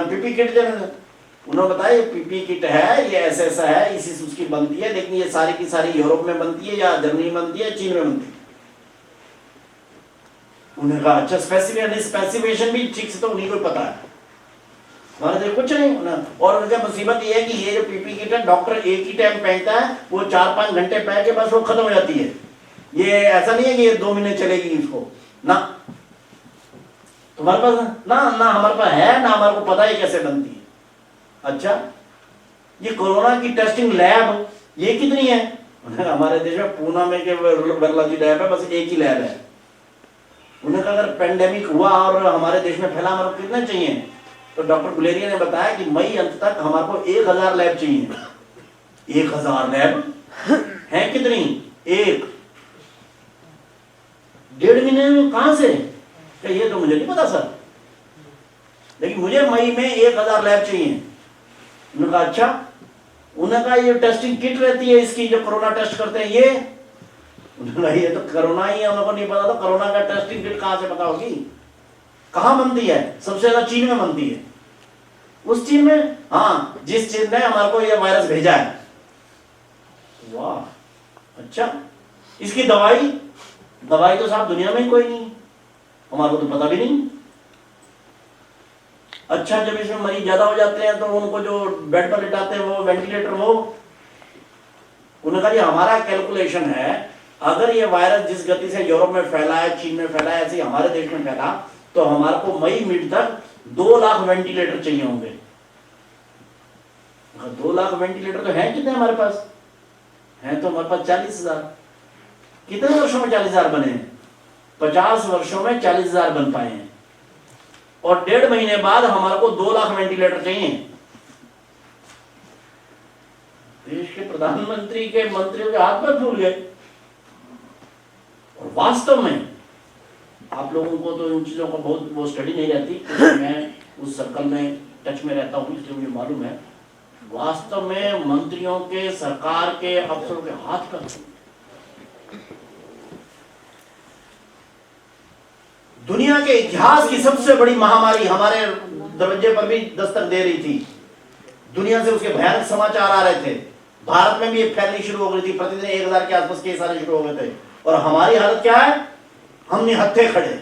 पीपी किट देने, उन्होंने बताया ये पीपी किट है, ये ऐसा है, इसी उसकी बनती है, लेकिन ये सारी की सारी यूरोप में बनती है या जर्मनी में बनती है, चीन में बनती है। उन्होंने कहा अच्छा स्पेसिफिकेशन भी ठीक से तो उन्हीं को पता है, हमारे तो कुछ नहीं। और उनका मुसीबत ये है कि ये जो पीपी किट है डॉक्टर एक ही टाइम पहनता है, वो 4-5 घंटे पहन के बस वो खत्म हो जाती है। ये ऐसा नहीं है कि ये 2 महीने चलेगी इसको ना, तुम्हारे पास ना हमारे पास है ना, हमारे को पता है कैसे बनती है। अच्छा ये कोरोना की टेस्टिंग लैब ये कितनी है? हमारे देश में पूना में के वायरोलॉजी लैब है, बस एक ही लैब है। उन्हें कहा अगर पेंडेमिक हुआ और हमारे देश में फैला, हमारे को कितने चाहिए? तो डॉक्टर गुलेरिया ने बताया कि मई अंत तक हमारे को 1000 लैब चाहिए। 1000 लैब है कितनी? एक 1.5 महीने में कहां से? क्या ये तो मुझे नहीं पता सर, लेकिन मुझे मई में 1000 लैब चाहिए। उन्होंने कहा अच्छा, उन्होंने कहा ये टेस्टिंग किट रहती है इसकी जो कोरोना टेस्ट करते हैं, ये उन्होंने कहा ये तो कोरोना ही है, हमको नहीं पता। तो कोरोना का टेस्टिंग किट कहां से पता होगी? कहां बनती है? सबसे ज्यादा चीन में बनती है। उस चीन में, हाँ जिस चीन ने हमारे को ये वायरस भेजा है। वाह अच्छा, इसकी दवाई तो साहब दुनिया में कोई नहीं, हमारे को तो पता भी नहीं। अच्छा जब इसमें मरीज ज्यादा हो जाते हैं तो उनको जो बेड पर लिटाते हैं वो वेंटिलेटर, वो उन्होंने कहा हमारा कैलकुलेशन है अगर ये वायरस जिस गति से यूरोप में फैला है, चीन में फैला है, ऐसे हमारे देश में फैला, तो हमारे को मई मिड तक 2 लाख वेंटिलेटर चाहिए होंगे। 2 लाख वेंटिलेटर तो है कितने हमारे पास? है तो हमारे पास 40,000। कितने वर्षों में 40,000 बने? 50 वर्षों में 40,000 बन पाए हैं, और 1.5 महीने बाद हमारे को 2 लाख वेंटिलेटर चाहिए। देश के प्रधानमंत्री के मंत्रियों के हाथ में फूल गए। और वास्तव में आप लोगों को तो इन चीज़ों का बहुत वो स्टडी नहीं रहती, क्योंकि मैं उस सर्कल में टच में रहता हूँ, इसलिए मुझे मालूम है वास्तव में मंत्रियों के, सरकार के, अफसरों के हाथ का दुनिया के इतिहास की सबसे बड़ी महामारी हमारे दरवाजे पर भी दस्तक दे रही थी। दुनिया से उसके भयानक समाचार आ रहे थे। भारत में भी ये फैलनी शुरू हो गई थी, प्रतिदिन 1000 के आसपास केस आने शुरू हो गए थे। और हमारी हालत क्या है? हम निहत्थे खड़े,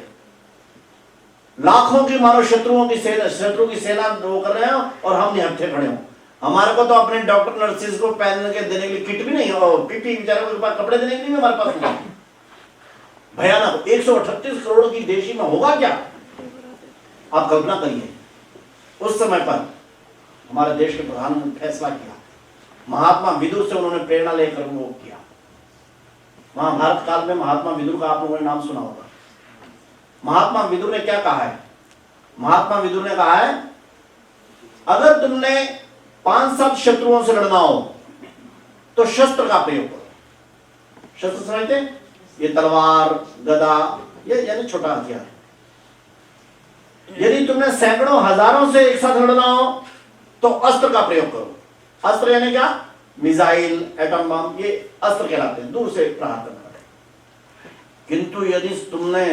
लाखों की मानो शत्रु की सेना वो कर रहे हैं और हम निहत्थे खड़े हों। हमारे को तो अपने डॉक्टर नर्सिस को पहनने के देने के लिए किट भी नहीं हो, पीपी बेचारे को कपड़े देने के लिए हमारे पास नहीं। भयानक 138 करोड़ की देशी में होगा क्या? आप कल्पना करिए। उस समय पर हमारे देश के प्रधानमंत्री ने फैसला किया, महात्मा विदुर से उन्होंने प्रेरणा लेकर वो किया। महाभारत काल में महात्मा विदुर का आप लोगों ने नाम सुना होगा। महात्मा विदुर ने क्या कहा है? महात्मा विदुर ने कहा है, अगर तुमने 5-7 शत्रुओं से लड़ना हो तो शस्त्र का प्रयोग करो। शस्त्र समझते? ये तलवार, गदा, ये यानी छोटा हथियार। यदि तुमने सैकड़ों, हजारों से एक साथ लड़ना हो तो अस्त्र का प्रयोग करो। अस्त्र यानी क्या? मिसाइल, एटम बम, ये अस्त्र कहलाते हैं, दूर से प्रहार करना है। किंतु यदि तुमने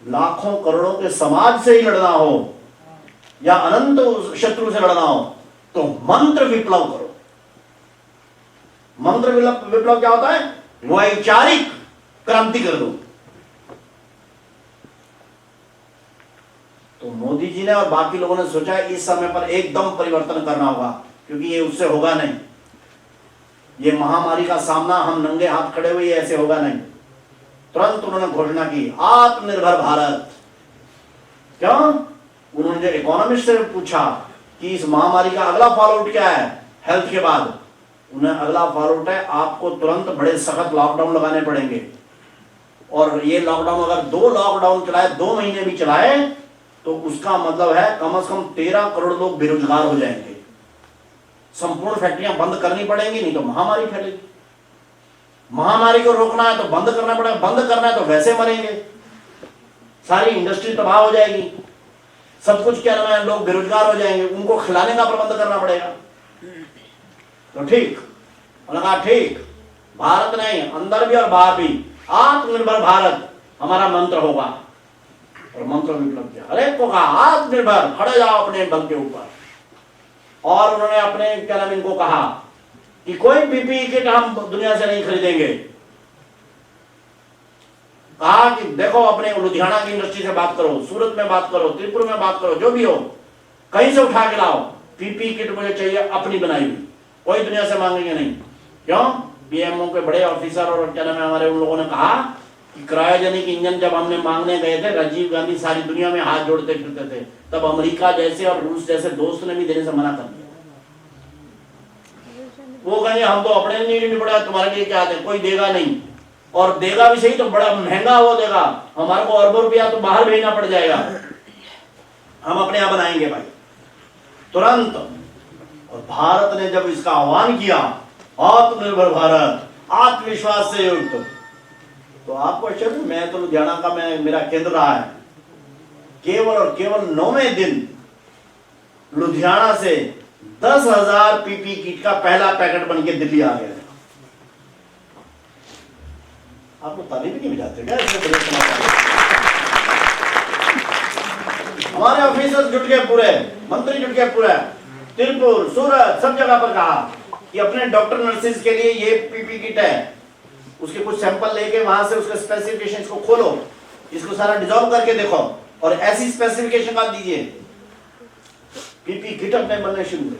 लाखों करोड़ों के समाज से ही लड़ना हो या अनंत शत्रु से लड़ना हो तो मंत्र विप्लव करो। मंत्र विप्लव क्या होता है? वैचारिक क्रांति कर दो। तो मोदी जी ने और बाकी लोगों ने सोचा इस समय पर एकदम परिवर्तन करना होगा, क्योंकि ये उससे होगा नहीं। ये महामारी का सामना हम नंगे हाथ खड़े हुए ऐसे होगा नहीं। तुरंत उन्होंने घोषणा की आत्मनिर्भर भारत। क्यों? उन्होंने जो इकोनॉमिस्ट से पूछा कि इस महामारी का अगला फॉलोआउट क्या है हेल्थ के बाद, उन्हें अगला फॉलोआउट है आपको तुरंत बड़े सख्त लॉकडाउन लगाने पड़ेंगे। और ये लॉकडाउन अगर 2 लॉकडाउन चलाए, 2 महीने भी चलाए, तो उसका मतलब है कम से कम 13 करोड़ लोग बेरोजगार हो जाएंगे। संपूर्ण फैक्ट्रियां बंद करनी पड़ेंगी, नहीं तो महामारी फैलेगी। महामारी को रोकना है तो बंद करना पड़ेगा, बंद करना है तो वैसे मरेंगे, सारी इंडस्ट्री तबाह हो जाएगी, सब कुछ क्या नाम है, लोग बेरोजगार हो जाएंगे, उनको खिलाने का प्रबंध करना पड़ेगा। तो ठीक, उन्होंने कहा ठीक, भारत नहीं, अंदर भी और बाहर भी आत्मनिर्भर भारत हमारा मंत्र होगा। और मंत्र विप्लव किया, अरे को कहा आत्मनिर्भर, खड़े जाओ अपने बल के ऊपर। और उन्होंने अपने क्या नाम इनको कहा कि कोई पीपीई किट हम दुनिया से नहीं खरीदेंगे। कहा कि देखो अपने लुधियाना की इंडस्ट्री से बात करो, सूरत में बात करो, त्रिपुरा में बात करो, जो भी हो, कहीं से उठा के लाओ, पीपीई किट मुझे चाहिए अपनी बनाई हुई, कोई दुनिया से मांगेंगे नहीं। क्यों? बीएमओ के बड़े ऑफिसर और क्या नाम है हमारे, उन लोगों ने कहा कि क्रायोजेनिक इंजन जब हमने मांगने गए थे, राजीव गांधी सारी दुनिया में हाथ जोड़ते फिरते थे, तब अमेरिका जैसे और रूस जैसे दोस्त ने भी देने से मना कर दिया। वो कहेंगे हम तो अपने लिए नहीं पड़ा, तुम्हारे लिए क्या है, कोई देगा नहीं, और देगा भी सही तो बड़ा महंगा वो देगा, हमारे को अरबों रुपया तो बाहर भेजना पड़ जाएगा, हम अपने यहाँ बनाएंगे भाई तुरंत। और भारत ने जब इसका आह्वान किया आत्मनिर्भर भारत, आत्मविश्वास से युक्त, तो आपको चलो, मैं तो लुधियाना का मेरा केंद्र रहा है, केवल और केवल 9वें दिन लुधियाना से 10,000 पीपी किट का पहला पैकेट बन के दिल्ली आ गया। आपको ताली भी नहीं बजाते क्या? हमारे ऑफिसर्स जुट गए, पूरे मंत्री जुट गए, पूरे तिरुपुर, सूरत, सब जगह पर कहा कि अपने डॉक्टर नर्सिस के लिए ये पीपी किट है, उसके कुछ सैंपल लेके वहां से उसके स्पेसिफिकेशन को खोलो, इसको सारा डिजॉल्व करके देखो और ऐसी स्पेसिफिकेशन का दीजिए। पीपी किट अपने बनने शुरू हुए।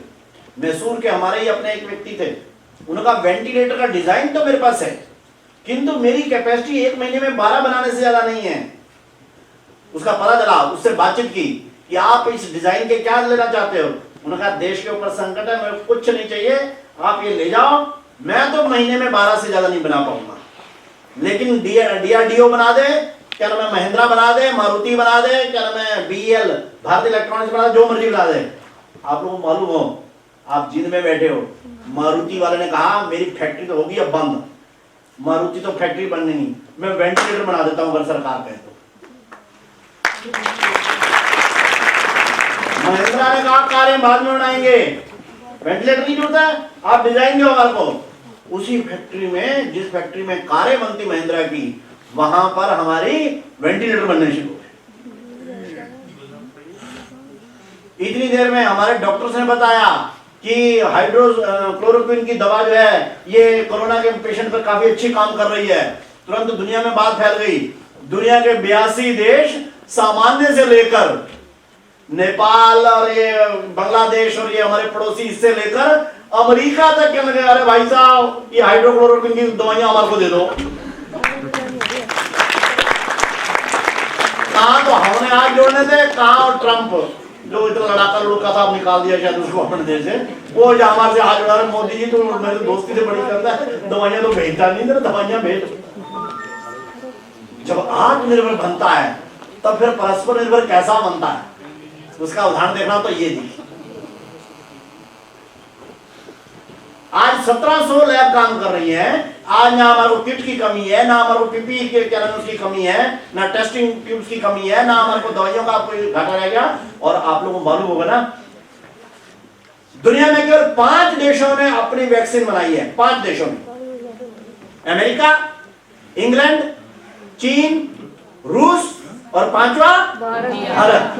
मैसूर के हमारे ही अपने एक व्यक्ति थे, उनका वेंटिलेटर का डिजाइन तो मेरे पास है, किंतु मेरी कैपेसिटी 1 महीने में 12 बनाने से ज्यादा नहीं है। उसका पता चला, उससे बातचीत की कि आप इस डिजाइन के क्या लेना चाहते हो। उन्होंने कहा देश के ऊपर संकट है, मेरे कुछ नहीं चाहिए, आप ये ले जाओ, मैं तो महीने में 12 से ज्यादा नहीं बना पाऊंगा, लेकिन डीआरडीओ बना दे, क्या नाम है, महिंद्रा बना दे, मारुति बना दे, क्या नाम है, बीएल भारतीय इलेक्ट्रॉनिक्स बना दे, जो मर्जी बना दे। आप लोगों को मालूम हो, आप जिंद में बैठे हो, मारुति वाले ने कहा मेरी फैक्ट्री तो होगी अब बंद, मारुति तो फैक्ट्री बननी नहीं, मैं वेंटिलेटर बना देता हूं अगर सरकार कहे तो। महिंद्रा ने कहा कारें बाद में बनाएंगे, वेंटिलेटर की जरूरत है, आप डिजाइन दो हमारे को। उसी फैक्ट्री में, जिस फैक्ट्री में कारें बनती महिंद्रा की, वहां पर हमारी वेंटिलेटर बनने शुरू हुए। इतनी देर में हमारे डॉक्टर्स ने बताया कि हाइड्रोक्लोरोक्विन की दवा जो है ये कोरोना के पेशेंट पर काफी अच्छी काम कर रही है। तुरंत दुनिया में बात फैल गई। दुनिया के 82 देश, सामान्य से लेकर नेपाल और ये बांग्लादेश और ये हमारे पड़ोसी, इससे लेकर अमेरिका तक कहने लगे, अरे भाई साहब ये हाइड्रोक्लोरोक्विन की दवाइयां हमारे को दे दो। कहां तो हमने हाथ जोड़ने थे, कहां ट्रंप जो इतना लड़ाका लुड़का था, निकाल दिया शायद उसको अपने देश से, वो जो हमारे से हाथ जोड़ा रहे, मोदी जी तो मेरे दोस्ती से बड़ी करता है, दवाइयां तो भेजता नहीं, तेरे दवाइयां भेज। जब आत्मनिर्भर बनता है तब फिर परस्पर निर्भर कैसा बनता है, उसका उदाहरण देखना तो ये देखिए। आज 1700 लैब काम कर रही है। आज ना हमारे को किट की कमी है, ना हमारे को पीपी के क्या नाम उसकी कमी है, ना टेस्टिंग ट्यूब्स की कमी है, ना हमारे को दवाइयों का कोई घाटा रह गया। और आप लोगों को मालूम होगा ना, दुनिया में केवल 5 देशों ने अपनी वैक्सीन बनाई है। 5 देशों में, अमेरिका, इंग्लैंड, चीन, रूस और 5वां भारत।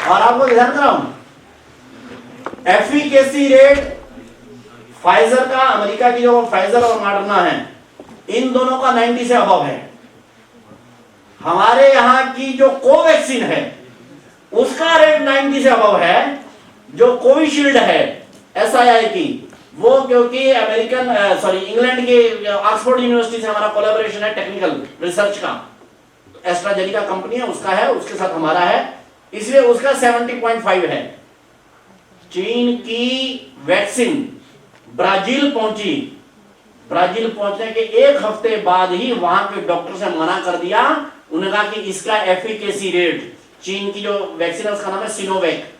और आपको ध्यान कराऊं, एफिकेसी रेट फाइजर का, अमेरिका की जो फाइजर और मॉडर्ना है, इन दोनों का 90 से अबव है। हमारे यहां की जो कोवैक्सीन है उसका रेट 90 से अबव है। जो कोविशील्ड है SII की, वो क्योंकि इंग्लैंड के ऑक्सफोर्ड यूनिवर्सिटी से हमारा कोलैबोरेशन है टेक्निकल रिसर्च का, एस्ट्राजेनिका कंपनी है, उसका है, उसके साथ हमारा है, इसलिए उसका 70.5 है। चीन की वैक्सीन ब्राजील पहुंची, ब्राजील पहुंचने के 1 हफ्ते बाद ही वहां के डॉक्टर से मना कर दिया। उन्होंने कहा कि इसका एफिकेसी रेट, चीन की जो वैक्सीन है उसका नाम है सिनोवैक,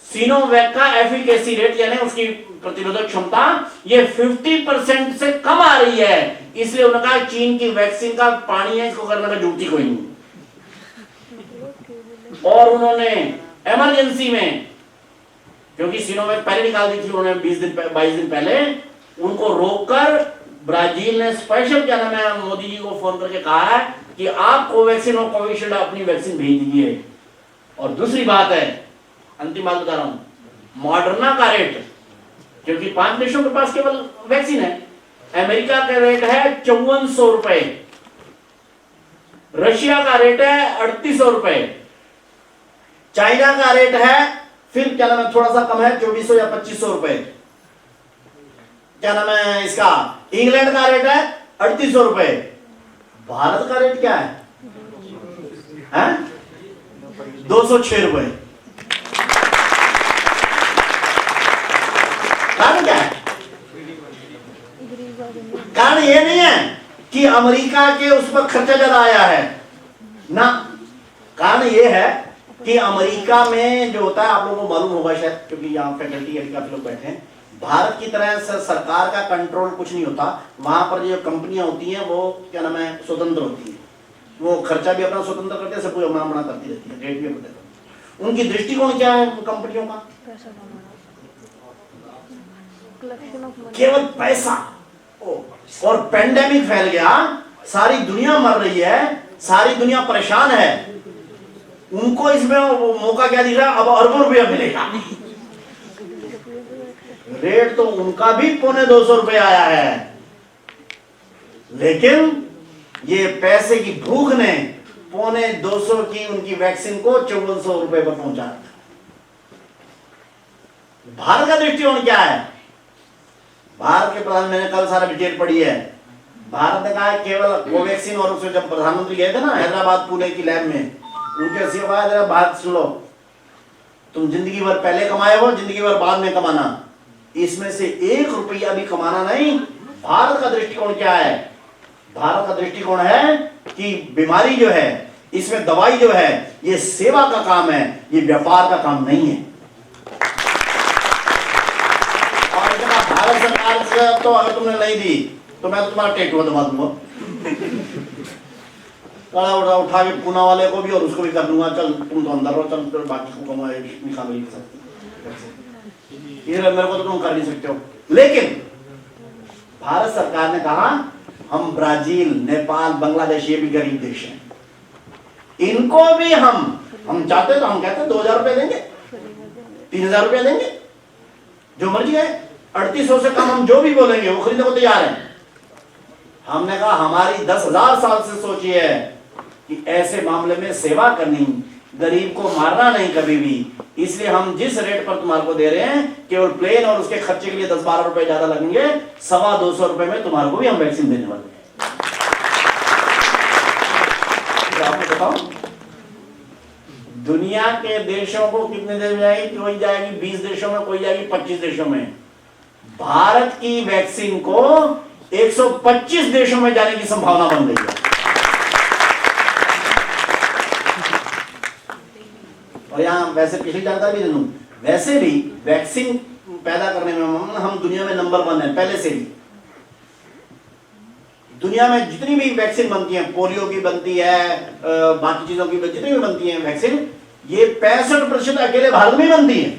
सिनोवैक का एफिकेसी रेट यानी उसकी प्रतिरोधक क्षमता ये 50% से कम आ रही है। इसलिए उन्होंने कहा चीन की वैक्सीन का पानी है, इसको करने में जरूरत ही कोई नहीं। और उन्होंने इमरजेंसी में, क्योंकि सिनोवैक पहले निकाल दी थी उन्होंने 22 दिन पहले, उनको रोककर ब्राजील ने स्पेशल क्या नाम है मोदी जी को फोन करके कहा है कि आप कोवैक्सीन और कोविशील्ड अपनी वैक्सीन भेज दीजिए। और दूसरी बात है, अंतिम बात बता रहा हूं, मॉडर्ना का रेट, क्योंकि 5 देशों के पास केवल वैक्सीन है, अमेरिका का रेट है 5400 रुपए, रशिया का रेट है 3800 रुपए, चाइना का रेट है फिर क्या नाम है थोड़ा सा कम है 2400 या 2500 रुपए, क्या नाम है इसका, इंग्लैंड का रेट है 3800 रुपए। भारत का रेट क्या है? 206 रुपए। कारण क्या है? कारण ये नहीं है कि अमेरिका के उस पर खर्चा ज्यादा आया है ना, कारण ये है कि अमेरिका में जो होता है, आप लोगों को मालूम होगा शायद, क्योंकि यहाँ फैकल्टी अभी काफी लोग बैठे हैं, भारत की तरह सरकार का कंट्रोल कुछ नहीं होता। वहां पर जो कंपनियां होती हैं वो क्या नाम है स्वतंत्र होती है, वो खर्चा भी अपना स्वतंत्र करते हैं, सब कुछ अपना करती रहती है, रेट भी अपना देते हैं। उनकी दृष्टिकोण क्या है कंपनियों का? केवल पैसा। और पेंडेमिक फैल गया, सारी दुनिया मर रही है, सारी दुनिया परेशान है, उनको इसमें मौका क्या दिख रहा है? अब अरबों रुपया मिलेगा। रेट तो उनका भी 250 रुपए आया है, लेकिन ये पैसे की भूख ने 250 की उनकी वैक्सीन को 5400 रुपए पर पहुंचा। भारत का दृष्टिकोण क्या है? भारत के प्रधान, मैंने कल सारा डिटेल पढ़ी है, भारत ने कहा केवल कोवैक्सीन, और उसमें जब प्रधानमंत्री गए थे ना हैदराबाद पुणे की लैब में, उनके सिवा बात सुन लो, तुम जिंदगी भर पहले कमाए हो, जिंदगी भर बाद में कमाना, इसमें से 1 रुपया भी कमाना नहीं। भारत का दृष्टिकोण क्या है? भारत का दृष्टिकोण है कि बीमारी जो है, इसमें दवाई जो है, ये सेवा का काम है, ये व्यापार का काम नहीं है। और इतना भारत सरकार से तो अगर तुमने नहीं दी तो मैं तुम्हारा टेटुआ दबा दूंगा। उठा के पूना वाले को भी और उसको भी कर दूंगा, चल तुम तो अंदर रहो, चल फिर बाकी को कहूंगा निकालो ये सकते, मेरे को तो तुम कर नहीं सकते हो। लेकिन भारत सरकार ने कहा हम ब्राजील, नेपाल, बांग्लादेश, ये भी गरीब देश हैं, इनको भी हम चाहते तो हम कहते 2000 रुपए देंगे, 3000 रुपए देंगे, जो मर्जी है, 3800 से कम हम जो भी बोलेंगे वो खरीदने को तैयार है। हमने कहा हमारी 10,000 साल से सोची है कि ऐसे मामले में सेवा करनी, गरीब को मारना नहीं कभी भी, इसलिए हम जिस रेट पर तुम्हारे को दे रहे हैं केवल प्लेन और उसके खर्चे के लिए 10-12 रुपए ज्यादा लगेंगे, 250 रुपए में तुम्हारे को भी हम वैक्सीन देने वाले हैं। आपको बताओ दुनिया के देशों को कितने देश जाएगी? कोई जाएगी 20 देशों में, कोई जाएगी 25 देशों में। भारत की वैक्सीन को 125 देशों में जाने की संभावना बन गई है। और यहां वैसे पिछली जानकारी भी दे दूं, वैसे भी वैक्सीन पैदा करने में हम दुनिया में नंबर 1 है पहले से ही। दुनिया में जितनी भी वैक्सीन बनती है, पोलियो की बनती है, बाकी चीजों की जितनी भी बनती है वैक्सीन, ये 65% अकेले भारत में बनती है।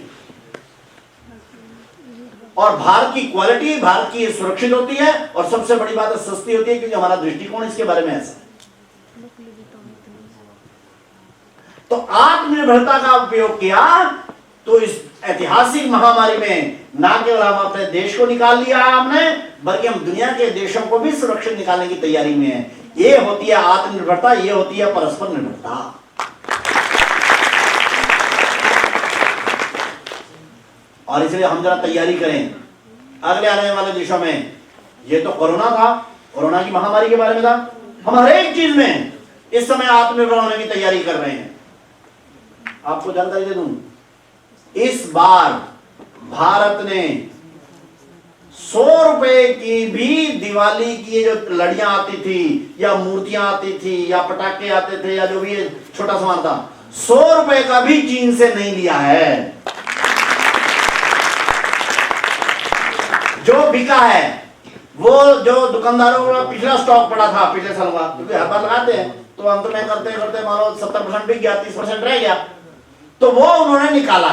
और भारत की क्वालिटी, भारत की सुरक्षित होती है, और सबसे बड़ी बात है सस्ती होती है, क्योंकि हमारा दृष्टिकोण इसके बारे में ऐसा है। तो आत्मनिर्भरता का उपयोग किया तो इस ऐतिहासिक महामारी में ना केवल हम अपने देश को निकाल लिया हमने, बल्कि हम दुनिया के देशों को भी सुरक्षित निकालने की तैयारी में है। ये होती है आत्मनिर्भरता, ये होती है परस्पर निर्भरता। और इसलिए हम जरा तैयारी करें अगले आने वाले देशों में। ये तो कोरोना था, कोरोना की महामारी के बारे में था, हम हर एक चीज में इस समय आत्मनिर्भर होने की तैयारी कर रहे हैं। आपको जानकारी दे दूं, इस बार भारत ने 100 रुपए की भी दिवाली की जो लड़ियां आती थी या मूर्तियां आती थी या पटाखे आते थे या जो भी छोटा सामान था, 100 रुपए का भी चीन से नहीं लिया है। जो बिका है वो जो दुकानदारों का पिछला स्टॉक पड़ा था पिछले साल का, क्योंकि हर बार लगाते हैं तो अंत में करते करते मान लो 70% बिक गया, 30% रह गया, तो वो उन्होंने निकाला।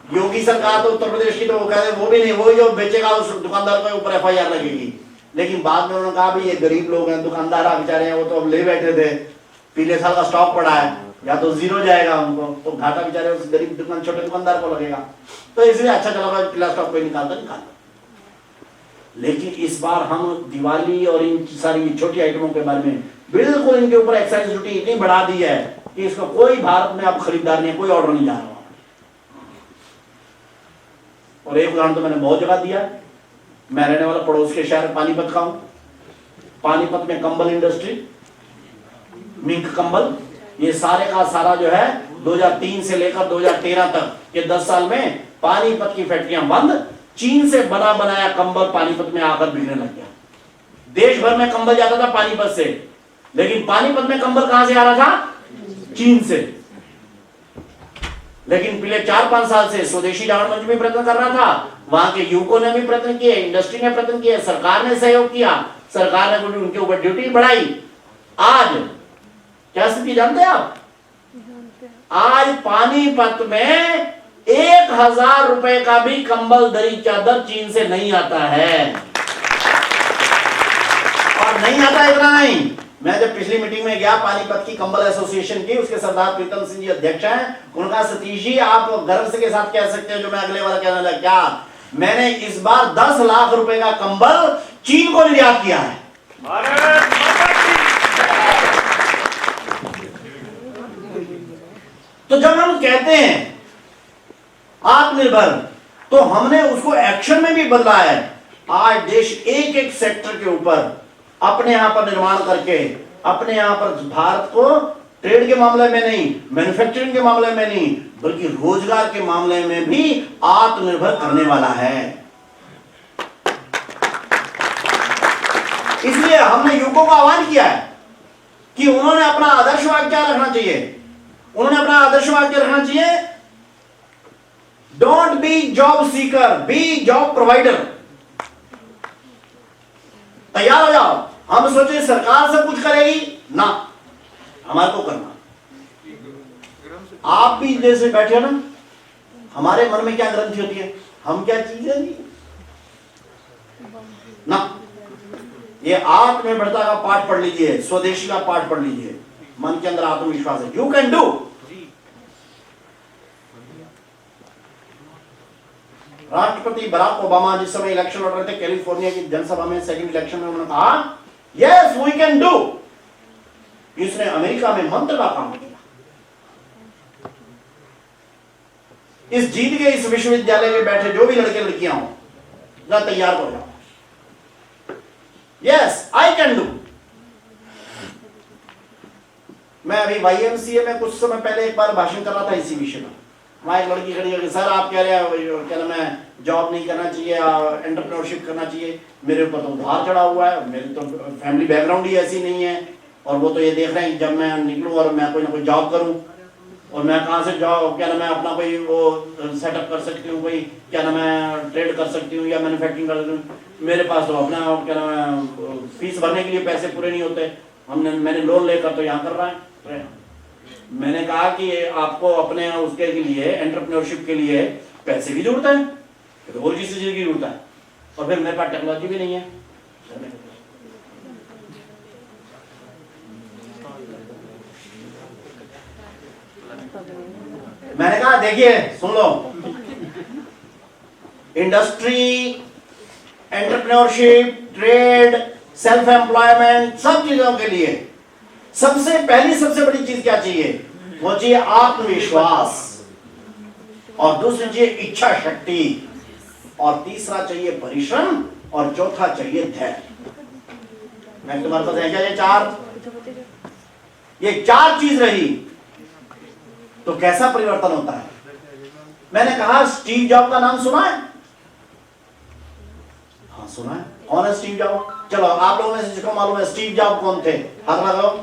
योगी सरकार तो उत्तर प्रदेश की तो वो कहते वो भी नहीं, वो जो बेचेगा उस दुकानदार के ऊपर FIR लगेगी। लेकिन बाद में उन्होंने कहा भी ये गरीब लोग हैं, दुकानदार बेचारे हैं, वो तो अब ले बैठे थे, पिछले साल का स्टॉक पड़ा है, या तो जीरो जाएगा उनको, तो घाटा बेचारे उस गरीब दुकान छोटे दुकानदार को लगेगा। तो इसलिए अच्छा चला पिछला स्टॉक कोई निकाल। लेकिन इस बार हम दिवाली और इन सारी छोटी आइटमों के बारे में बिल्कुल इनके ऊपर एक्साइज ड्यूटी इतनी बढ़ा दी है कि इसका कोई भारत में अब खरीदार नहीं है, कोई ऑर्डर नहीं जा रहा। और एक उदाहरण तो मैंने बहुत जगह दिया, मैं रहने वाला पड़ोस के शहर पानीपत का हूं। पानीपत में कंबल इंडस्ट्री, मिंक कंबल, ये सारे का सारा जो है 2003 से लेकर 2013 तक के 10 साल में पानीपत की फैक्ट्रियां बंद, चीन से बना बनाया कंबल पानीपत में आकर बिकने लग गया। देश भर में कंबल जाता था पानीपत से, लेकिन पानीपत में कंबल कहां से आ रहा था? चीन से। लेकिन पिछले 4-5 साल से स्वदेशी जागरण मंच भी प्रयत्न कर रहा था, वहां के युवकों ने भी प्रयत्न किए, इंडस्ट्री ने प्रयत्न किए, सरकार ने सहयोग किया, सरकार ने उनके ऊपर ड्यूटी बढ़ाई। आज क्या स्थिति जानते हैं आप? आज पानीपत में 1000 रुपए का भी कंबल, दरी, चादर चीन से नहीं आता है। और नहीं आता इतना नहीं, मैं जब पिछली मीटिंग में गया पानीपत की कंबल एसोसिएशन की, उसके सरदार प्रीतम सिंह जी अध्यक्ष हैं, उनका सतीश जी आप गर्व से के साथ कह सकते हैं जो मैं अगले बार कहने लगा, क्या मैंने इस बार 10 लाख रुपए का कंबल चीन को निर्यात किया है। तो जब हम कहते हैं आत्मनिर्भर, तो हमने उसको एक्शन में भी बदला है। आज देश एक एक सेक्टर के ऊपर अपने यहां पर निर्माण करके, अपने यहां पर भारत को ट्रेड के मामले में नहीं, मैन्युफैक्चरिंग के मामले में नहीं, बल्कि रोजगार के मामले में भी आत्मनिर्भर करने वाला है। इसलिए हमने युवकों को आह्वान किया है कि उन्होंने अपना आदर्श वाक्य क्या रखना चाहिए? उन्होंने अपना आदर्श वाक्य रखना चाहिए, don't be job seeker, be job provider. तैयार हो जाओ, हम सोचे सरकार सब कुछ करेगी ना, हमारे को करना। आप भी जैसे बैठे हो ना, हमारे मन में क्या ग्रंथि होती है, हम क्या चीज है ना। ये आत्मनिर्भरता का पाठ पढ़ लीजिए, स्वदेशी का पाठ पढ़ लीजिए, मन के अंदर आत्मविश्वास है, यू कैन डू। राष्ट्रपति बराक ओबामा जिस समय इलेक्शन लड़ रहे थे कैलिफोर्निया की जनसभा में, सेकंड इलेक्शन में, उन्होंने कहा यस वी कैन डू। इसने अमेरिका में मंत्र का काम किया। इस जीत के इस विश्वविद्यालय में बैठे जो भी लड़के लड़कियां हो, ना तैयार हो जाओ, यस आई कैन डू। मैं अभी YMCA में कुछ समय पहले एक बार भाषण कर रहा था इसी विषय में। वहां एक लड़की खड़ी होगी, सर आप कह रहे हैं क्या नाम है, जॉब नहीं करना चाहिए, एंटरप्रेन्योरशिप करना चाहिए, मेरे ऊपर तो उधार चढ़ा हुआ है, मेरी तो फैमिली बैकग्राउंड ही ऐसी नहीं है, और वो तो ये देख रहे हैं जब मैं निकलूं और मैं कोई ना कोई जॉब करूं, और मैं कहाँ से जॉब, क्या नाम है, अपना कोई वो सेटअप कर सकती हूँ, कोई क्या नाम है ट्रेड कर सकती हूँ या मैन्युफैक्चरिंग कर सकती हूँ, मेरे पास तो अपना क्या नाम है फीस भरने के लिए पैसे पूरे नहीं होते, मैंने लोन लेकर तो यहाँ कर रहा है। मैंने कहा कि आपको अपने उसके लिए एंटरप्रेन्योरशिप के लिए पैसे की जरूरत है, तो और किसी चीज की जरूरत है, और फिर मेरे पास टेक्नोलॉजी भी नहीं है। मैंने कहा देखिए सुन लो, industry, entrepreneurship, trade, self employment, सब चीजों के लिए सबसे बड़ी चीज क्या चाहिए, वो चाहिए आत्मविश्वास, और दूसरी चाहिए इच्छा शक्ति, और तीसरा चाहिए परिश्रम, और चौथा चाहिए धैर्य। मैं तुम्हारे पास है क्या ये चार चीज रही तो कैसा परिवर्तन होता है। मैंने कहा स्टीव जॉब का नाम सुना है? हाँ सुना है। कौन है स्टीव जॉब? चलो आप लोगों में से जिसको मालूम है स्टीव जॉब कौन थे, हाथ लगाओ।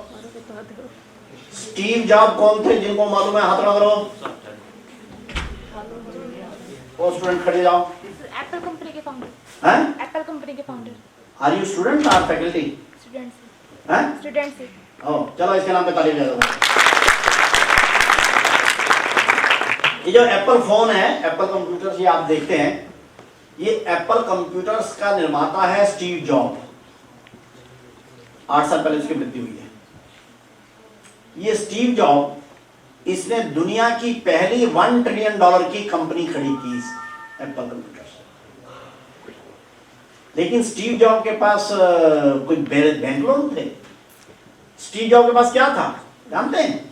स्टीव जॉब कौन थे जिनको मालूम है, हाथ लगाओ। वो स्टूडेंट खड़े जाओ। एप्पल कंपनी के फाउंडर। हैं? एप्पल कंपनी के फाउंडर। आर यू स्टूडेंट और फैकल्टी? स्टूडेंट्स। हैं? स्टूडेंट्स। ओ चलो इसके नाम पे ताली बजा दो। ये जो एप्पल फोन है, एप्पल कंप्यूटर्स, ये आप देखते हैं, ये एप्पल कंप्यूटर्स का निर्माता है स्टीव जॉब। 8 साल पहले उसकी मृत्यु हुई है। ये स्टीव जॉब, इसने दुनिया की पहली $1 ट्रिलियन की कंपनी खड़ी की, एप्पल कंप्यूटर्स। लेकिन स्टीव जॉब के पास कोई बैंक लोन थे? स्टीव जॉब के पास क्या था जानते हैं?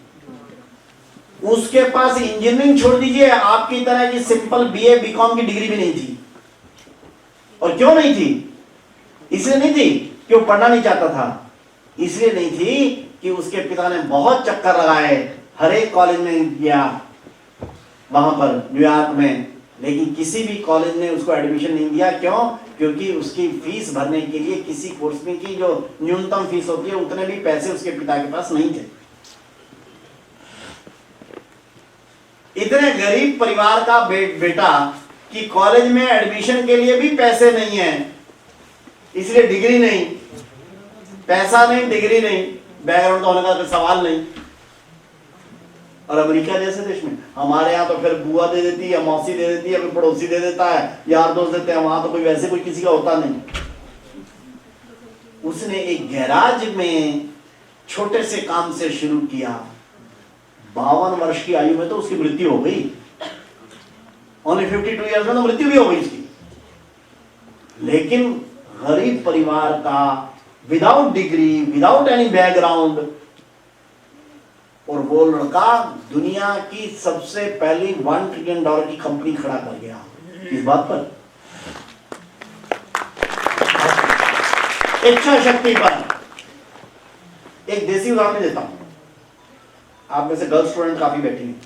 उसके पास इंजीनियरिंग छोड़ दीजिए, आपकी तरह की सिंपल BA BCom की डिग्री भी नहीं थी। और क्यों नहीं थी? इसलिए नहीं थी कि वो पढ़ना नहीं चाहता था, इसलिए नहीं थी कि उसके पिता ने बहुत चक्कर लगाए, हर एक कॉलेज में गया वहां पर न्यूयॉर्क में, लेकिन किसी भी कॉलेज ने उसको एडमिशन नहीं दिया। क्यों? क्योंकि उसकी फीस भरने के लिए किसी कोर्स में की जो न्यूनतम फीस होती है उतने भी पैसे उसके पिता के पास नहीं थे। इतने गरीब परिवार का बेटा कि कॉलेज में एडमिशन के लिए भी पैसे नहीं है, इसलिए डिग्री नहीं, पैसा नहीं, डिग्री नहीं, बैकग्राउंड होने का सवाल नहीं। और अमेरिका जैसे देश में, हमारे यहाँ तो फिर बुआ दे देती है, मौसी दे देती है, कोई पड़ोसी दे देता है, यार दोस्त देते हैं, वहां तो कोई वैसे कोई किसी का होता नहीं। उसने एक गैराज में छोटे से काम से शुरू किया, 52 वर्ष की आयु में तो उसकी मृत्यु हो गई। ओनली 52 ईयर्स में तो मृत्यु भी हो गई उसकी। लेकिन गरीब परिवार का, without degree, without any background, और वो लड़का दुनिया की सबसे पहली $1 ट्रिलियन की कंपनी खड़ा कर गया। इस बात पर इच्छा शक्ति पर एक देसी उदाहरण देता हूं। आप में से गर्ल स्टूडेंट काफी बैठी हैं।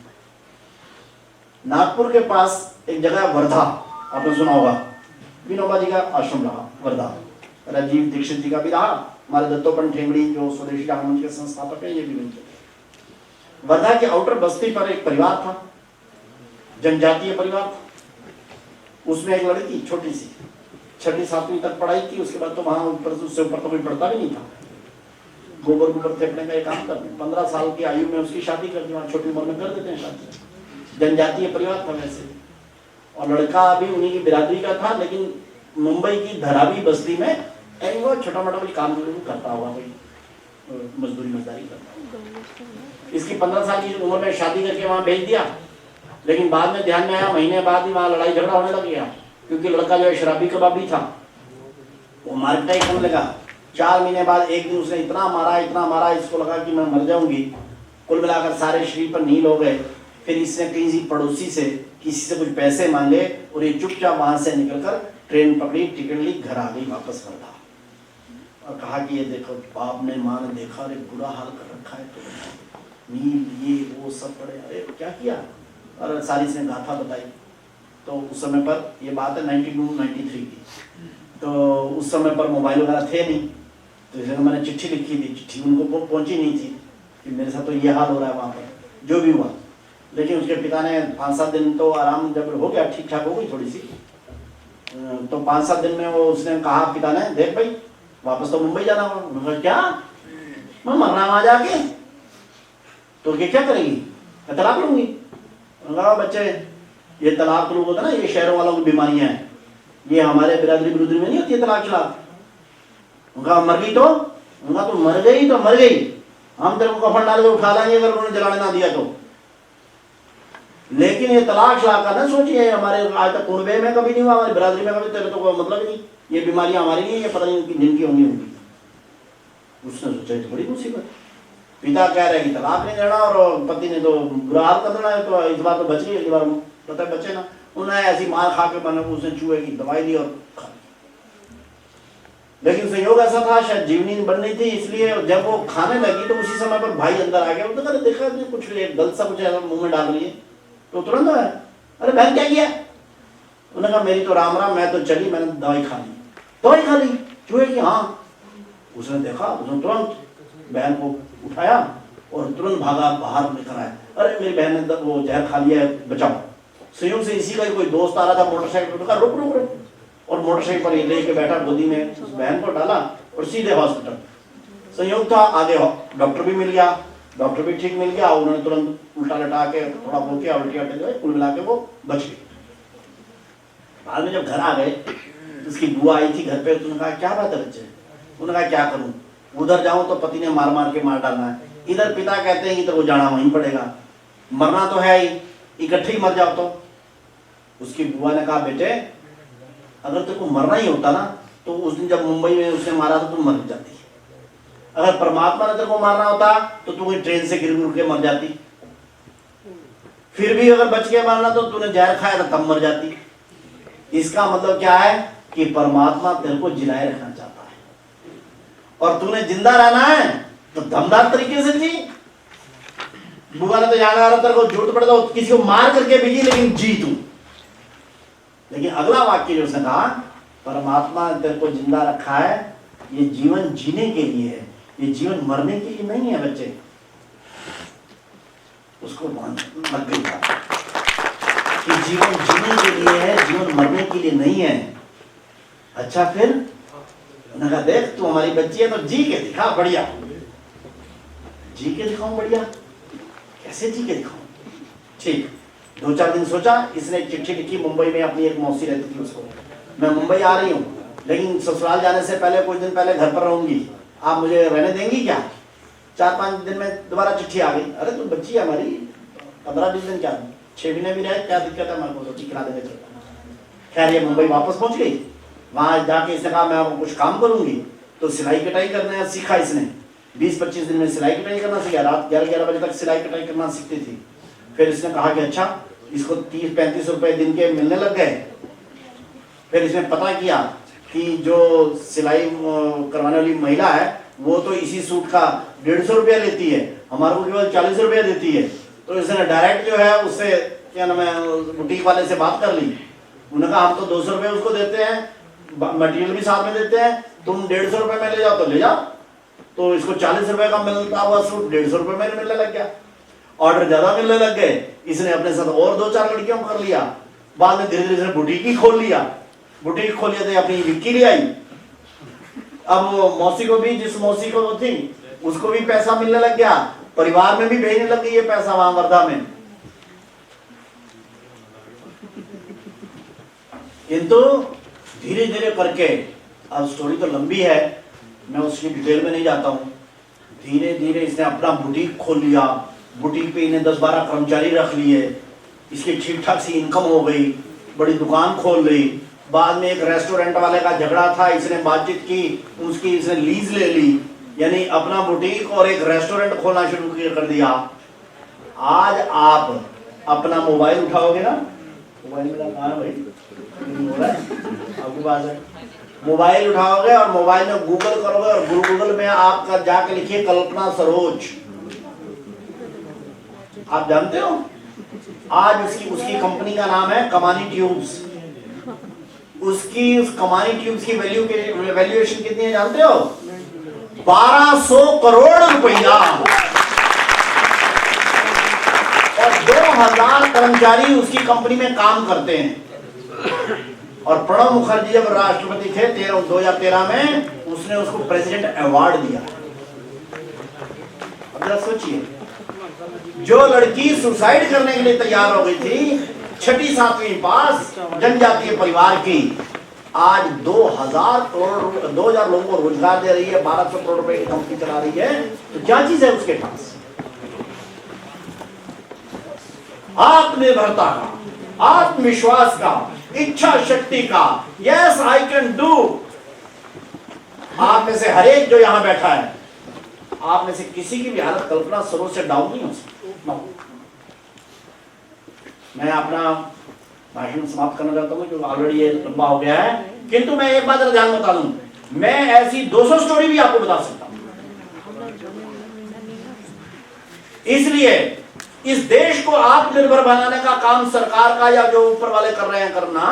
नागपुर के पास एक जगह है वर्धा, आपने सुना होगा, विनोबा जी का आश्रम रहा वर्धा, राजीव दीक्षित जी का भी रहा, हमारे दत्तोपंत ठेंगड़ी जो स्वदेशी मंच के संस्थापक है, ये भी बन चुके। वर्धा के आउटर बस्ती पर एक परिवार था, जनजातीय परिवार था। उसमें एक लड़की छोटी सी 6वीं 7वीं तक पढ़ाई की, उसके बाद तो वहाँ ऊपर उससे ऊपर तो कोई पढ़ता भी नहीं था। गोबर गोबर फेंकने का ये काम करते। 15 साल की आयु में उसकी शादी कर दी, वहाँ छोटी उम्र में कर देते हैं शादी। जनजातीय परिवार था वैसे, और लड़का भी उन्हीं की बिरादरी का था, लेकिन मुंबई की धरावी बस्ती में कहीं वो छोटा मोटा कोई काम करता हुआ, कोई मजदूरी मजदारी करता। इसकी 15 साल की उम्र में शादी करके वहाँ भेज दिया, लेकिन बाद में ध्यान में आया, महीने बाद ही वहाँ लड़ाई झगड़ा होने लग गया, क्योंकि लड़का जो है शराबी कबाबी था, वो मारता ही करने लगा। 4 महीने बाद एक दिन उसने इतना मारा, इसको लगा कि मैं मर जाऊंगी। कुल मिलाकर सारे शरीर पर नील हो गए। फिर इसने किसी पड़ोसी से किसी से कुछ पैसे मांगे और ये चुपचाप वहां से निकलकर ट्रेन पकड़ी, टिकट ली, घर आ गई वापस वर्धा, और कहा कि ये देखो बाप ने माँ ने देखा, अरे बुरा हाल कर रखा है, तो नील ये वो सब पड़े, अरे क्या किया, और सारी इसने गाथा बताई। तो उस समय पर ये बात है 1993 की, तो उस समय पर मोबाइल वगैरह थे नहीं, तो इसलिए मैंने चिट्ठी लिखी थी, चिट्ठी उनको पहुंची नहीं थी कि मेरे साथ तो ये हाल हो रहा है वहाँ पर, जो भी हुआ। लेकिन उसके पिता ने 5-7 दिन तो आराम जब हो गया, ठीक ठाक हो गई थोड़ी सी, तो 5-7 दिन में वो उसने कहा, पिता ने, देख भाई वापस तो मुंबई जाना होगा। मैं क्या, मैं मरना वहाँ जाके, तो ये क्या करेगी, मैं तलाक लूंगी। बच्चे ये तलाक लोग होता है ना, ये शहरों वालों की बीमारियां हैं, ये हमारे बिरादरी बिरुदरी में नहीं होती है तलाक शलाक। उनका मर गई तो उनका तो मर गई तो मर गई, हम तेरे को कफन डाल के उठा लाएंगे अगर उन्होंने जलाने ना दिया तो। लेकिन ये तलाक शलाक का ना सोचिए, हमारे आज तक कुनबे में कभी नहीं हुआ, हमारी बिरादरी में कभी, तेरे तो कोई मतलब ही नहीं, ये बीमारियां हमारी नहीं है, ये पता नहीं जिनकी होंगी होंगी। उसने सोचा तो बड़ी मुसीबत, पिता कह रहे कि तलाक नहीं देना और पति ने तो बुरा हाल कर देना है, तो इस बार तो बच गई, अगली बार पता है बचे ना। उन्हें ऐसी मार खा के बने, उसने चूहे की दवाई दी और खा ली। लेकिन संयोग ऐसा था, शायद जीवनी बन रही थी, इसलिए जब वो खाने लगी तो उसी समय पर भाई अंदर आ गया। उन्होंने देखा कुछ गलत सा कुछ मुंह में डाल रही है, तो तुरंत है, अरे बहन क्या किया। उन्होंने कहा मेरी तो राम राम, मैं तो चली, मैंने दवाई खा ली। दवाई खा ली चूहे की? हाँ। उसने देखा, उसने तुरंत बहन को उठाया और तुरंत भागा बाहर लेकर आया, अरे मेरी बहन ने वो जहर खा लिया है, बचाओ। संयोग से इसी का कोई दोस्त आ रहा था मोटरसाइकिल पर, रुक रुक रुक, और मोटरसाइकिल पर ये लेके बैठा, गोदी में उस बहन को डाला और सीधे हॉस्पिटल। संयोग था आगे डॉक्टर भी मिल गया, डॉक्टर भी ठीक मिल गया, उन्होंने तुरंत उल्टा लटा के थोड़ा हो गया, उल्टी हटे गए, कुल मिला के वो बच गई। बाद में जब घर आ गए, उसकी बुआ आई थी घर पे, तो उन्होंने कहा क्या बात है बच्चे। उन्होंने कहा क्या करूं, उधर जाऊं तो पति ने मार मार के मार डालना है, इधर पिता कहते हैं कि तो वो जाना वहीं पड़ेगा, मरना तो है ही, इकट्ठे ही मर जाओ। तो उसकी बुआ ने कहा बेटे अगर तेरे को मरना ही होता ना, तो उस दिन जब मुंबई में उसने मारा तो तुम मर जाती। अगर परमात्मा ने तेरे को मारना होता तो तू कोई ट्रेन से गिर के मर जाती, फिर भी अगर बच के मारना तो तूने जहर खाया था तब मर जाती। इसका मतलब क्या है कि परमात्मा तेरे को जिलाए रखना चाहता है, और तूने जिंदा रहना है तो दमदार तरीके से जी। बुआ ने तो याद आ रहा तेरे को जरूरत पड़े तो किसी को मार करके भी जी, लेकिन जी तू। लेकिन अगला वाक्य जो उसने कहा, परमात्मा ने तेरे को जिंदा रखा है, ये जीवन जीने के लिए है, ये जीवन मरने के लिए नहीं है बच्चे। उसको लग गई था कि जीवन जीने के लिए है, जीवन मरने के लिए नहीं है। अच्छा फिर उन्होंने कहा देख तू हमारी बच्ची है तो जी के दिखा, बढ़िया जी के दिखाऊं, बढ़िया कैसे जी के दिखाऊं। ठीक, 2-4 दिन सोचा, इसने एक चिट्ठी लिखी मुंबई में, अपनी एक मौसी रहती थी उसको, मैं मुंबई आ रही हूँ, लेकिन ससुराल जाने से पहले कुछ दिन पहले घर पर रहूंगी, आप मुझे रहने देंगी क्या। 4-5 दिन में दोबारा चिट्ठी आ गई, अरे तुम बच्ची है हमारी, 15-20 दिन क्या 6 महीने भी रहे, क्या दिक्कत है, मैं रोटी खिला देंगे। खैर ये मुंबई वापस पहुंच गई, वहां जाके इसने कहा मैं कुछ काम करूंगी, तो सिलाई कटाई करना सीखा इसने। 20-25 दिन में सिलाई कटाई करना सीखा, रात 11-11 बजे तक सिलाई कटाई करना सीखती थी। फिर इसने कहा कि अच्छा इसको 30-35 रुपए दिन के मिलने लग गए। फिर इसने पता किया कि जो सिलाई करवाने वाली महिला है वो तो इसी सूट का 150 रुपया लेती है, हमारे को केवल 40 रुपया देती है। तो इसने डायरेक्ट जो है उससे क्या नाम है बुटीक वाले से बात कर ली। उन्होंने कहा हम तो 200 रुपये उसको देते हैं, मटेरियल भी साथ में देते हैं, तुम 150 रुपये में ले जाओ तो ले जाओ। तो इसको 40 रुपये का मिलता हुआ सूट 150 रुपये में मिलने लग गया। ऑर्डर ज्यादा मिलने लग गए, इसने अपने साथ और 2-4 लड़कियों को कर लिया। बाद में धीरे धीरे बुटीक ही खोल लिया। बुटीक खोली थी अपनी, विक्की ले आई। अब वो मौसी को भी, जिस मौसी को वो थी उसको भी पैसा मिलने लग गया, परिवार में भी भेजने लग गई ये पैसा वहां वर्धा में। किंतु धीरे धीरे करके, अब स्टोरी तो लंबी है, मैं उसकी डिटेल में नहीं जाता हूं। धीरे धीरे इसने अपना बुटीक खोल लिया, बुटीक पे इन्हें 10-12 कर्मचारी रख लिए, इसकी ठीक ठाक सी इनकम हो गई, बड़ी दुकान खोल ली। बाद में एक रेस्टोरेंट वाले का झगड़ा था, इसने बातचीत की, उसकी इसने लीज ले ली, यानी अपना बुटीक और एक रेस्टोरेंट खोलना शुरू कर दिया। आज आप अपना मोबाइल उठाओगे ना, मोबाइल मेरा कहाँ है भाई, हो रहा है आपके पास है, मोबाइल उठाओगे और मोबाइल में गूगल करोगे और गूगल में आपका जाके लिखिए कल्पना सरोज, आप जानते हो आज उसकी कंपनी का नाम है कमानी ट्यूब्स। उसकी उस कमानी ट्यूब्स की वैल्यूएशन कितनी है जानते हो? 1200 करोड़ रुपया, और 2000 कर्मचारी उसकी कंपनी में काम करते हैं। और प्रणब मुखर्जी जब राष्ट्रपति थे 2013 में, उसने उसको प्रेसिडेंट अवार्ड दिया। अब जरा सोचिए, जो लड़की सुसाइड करने के लिए तैयार हो गई थी, 6ठी-7वीं पास, जनजातीय परिवार की, आज 2000 लोगों को रोजगार दे रही है, 1200 करोड़ रुपए की कंपनी चला रही है। तो क्या चीज है उसके पास? आत्मनिर्भरता का, आत्मविश्वास का, इच्छा शक्ति का। Yes I can do. आप में से हर एक जो यहां बैठा है, आप में से किसी की भी हालत कल्पना सरोज से डाउन नहीं हो सकती। मैं अपना भाषण समाप्त करना चाहता हूं, जो ऑलरेडी ये लंबा हो गया है, किंतु मैं एक बात ध्यान बता दूं, मैं ऐसी 200 स्टोरी भी आपको बता सकता हूं। इसलिए इस देश को आत्मनिर्भर बनाने का काम सरकार का या जो ऊपर वाले कर रहे हैं करना,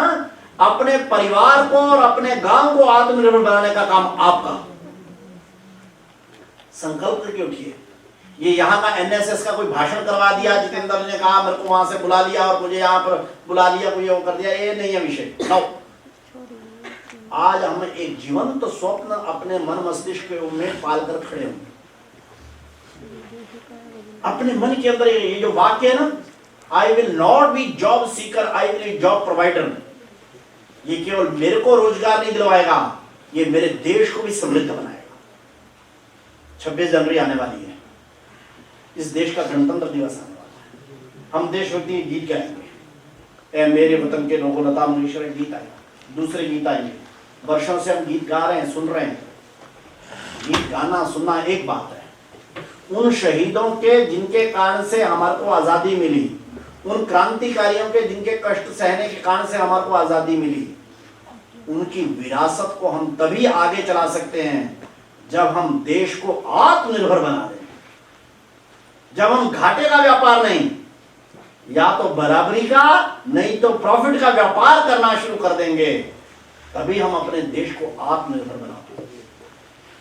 अपने परिवार को और अपने गांव को आत्मनिर्भर बनाने का काम आपका। संकल्प करके उठिए। ये यहाँ का एनएसएस का कोई भाषण करवा दिया, जितेंद्र ने कहा मेरे को वहां से बुला लिया और मुझे यहाँ पर बुला लिया, कोई वो कर दिया, ये नहीं है विषय। आज हम एक जीवंत स्वप्न अपने मन मस्तिष्क में पालकर खड़े होंगे। अपने मन के अंदर ये जो वाक्य है ना, I will not be job Sikar, I will be job provider, ये केवल मेरे को रोजगार नहीं दिलवाएगा, ये मेरे देश को भी समृद्ध बनाएगा। 26 जनवरी आने वाली है, इस देश का गणतंत्र दिवस आने वाला है। हम देशभक्ति गीत गाएंगे, ए मेरे वतन के लोगों, लता मंगेशकर गीत आएगा, दूसरे गीत आएंगे। वर्षों से हम गीत गा रहे हैं, सुन रहे हैं। गीत गाना सुनना एक बात है, उन शहीदों के जिनके कारण से हमारे को आजादी मिली, उन क्रांतिकारियों के जिनके कष्ट सहने के कारण से हमारे को आजादी मिली, उनकी विरासत को हम तभी आगे चला सकते हैं जब हम देश को आत्मनिर्भर बना दें। जब हम घाटे का व्यापार नहीं, या तो बराबरी का, नहीं तो प्रॉफिट का व्यापार करना शुरू कर देंगे, तभी हम अपने देश को आत्मनिर्भर बना पाएंगे।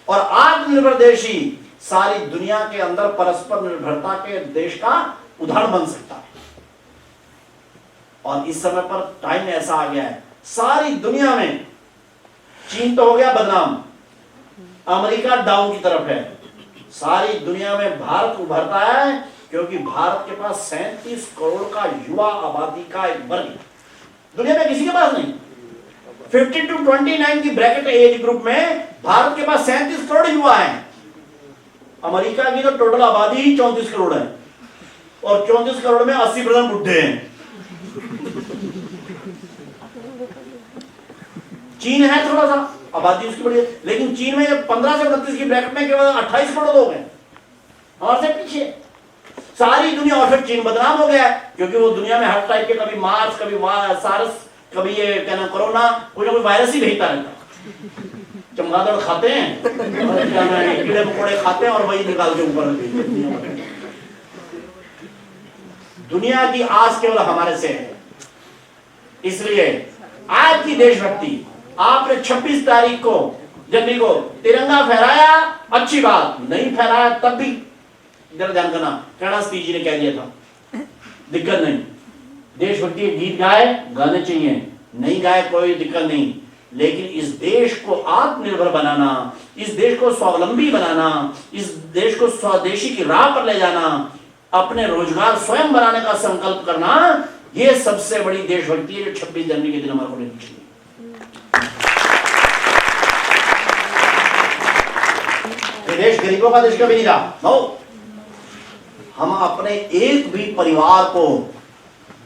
और आत्मनिर्भर देश ही सारी दुनिया के अंदर परस्पर निर्भरता के देश का उदाहरण बन सकता है। और इस समय पर टाइम ऐसा आ गया है, सारी दुनिया में चीन तो हो गया बदनाम, अमेरिका डाउन की तरफ है, सारी दुनिया में भारत उभरता है, क्योंकि भारत के पास 37 करोड़ का युवा आबादी का एक वर्ग है, दुनिया में किसी के पास नहीं। 50 to 29 की ब्रैकेट एज ग्रुप में भारत के पास 37 करोड़ युवा हैं। अमेरिका की तो टोटल आबादी ही 34 करोड़ है, और 34 करोड़ में 80% बुढ़े हैं। चीन है थोड़ा सा, आबादी उसकी बड़ी है, लेकिन चीन में 15 से 29 की ब्रैकेट में केवल 28 करोड़ लोग हैं, हमारे से पीछे सारी दुनिया। और फिर चीन बदनाम हो गया है, क्योंकि वो दुनिया में हर टाइप के, कभी मार्स, कभी सार्स, कभी ये क्या नाम कोरोना, कोई ना कोई वायरस ही भेजता रहता है। चमगादड़ खाते हैं, कीड़े मकोड़े खाते हैं और वही निकाल के ऊपर दुनिया की आस केवल हमारे से है। इसलिए आज की देशभक्ति, आपने 26 तारीख को जनवरी को तिरंगा फहराया, अच्छी बात, नहीं फहराया तब भी जरा ध्यान करना, कर्णास्ती जी ने कह दिया था, दिक्कत नहीं, देशभक्ति के गीत गाने चाहिए, नहीं गाए कोई दिक्कत नहीं, लेकिन इस देश को आत्मनिर्भर बनाना, इस देश को स्वावलंबी बनाना, इस देश को स्वदेशी की राह पर ले जाना, अपने रोजगार स्वयं बनाने का संकल्प करना, यह सबसे बड़ी देशभक्ति है जो 26 जनवरी के दिन हमारे को लेनी चाहिए। ये देश गरीबों का देश कभी नहीं रहा। नो, हम अपने एक भी परिवार को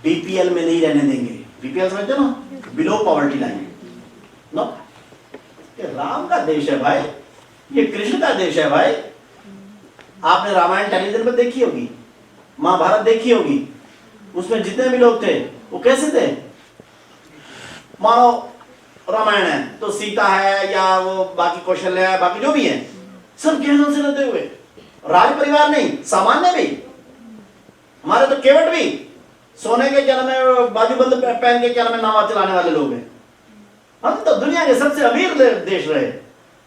बीपीएल में नहीं रहने देंगे। बीपीएल समझते हो ना, बिलो पॉवर्टी लाइन। नो, ये राम का देश है भाई, ये कृष्ण का देश है भाई। आपने रामायण टेलीविजन पर देखी होगी, महाभारत देखी होगी, उसमें जितने भी लोग थे वो कैसे थे? मानो रामायण है तो सीता है या वो बाकी कौशल्य है, बाकी जो भी है, सब ज्ञानों से रहते हुए, राज परिवार नहीं, सामान्य भी, हमारे तो केवट भी सोने के जन्म में बाजूबंद पहन के जन्म में नावा चलाने वाले लोग हैं। हम तो दुनिया के सबसे अमीर देश रहे।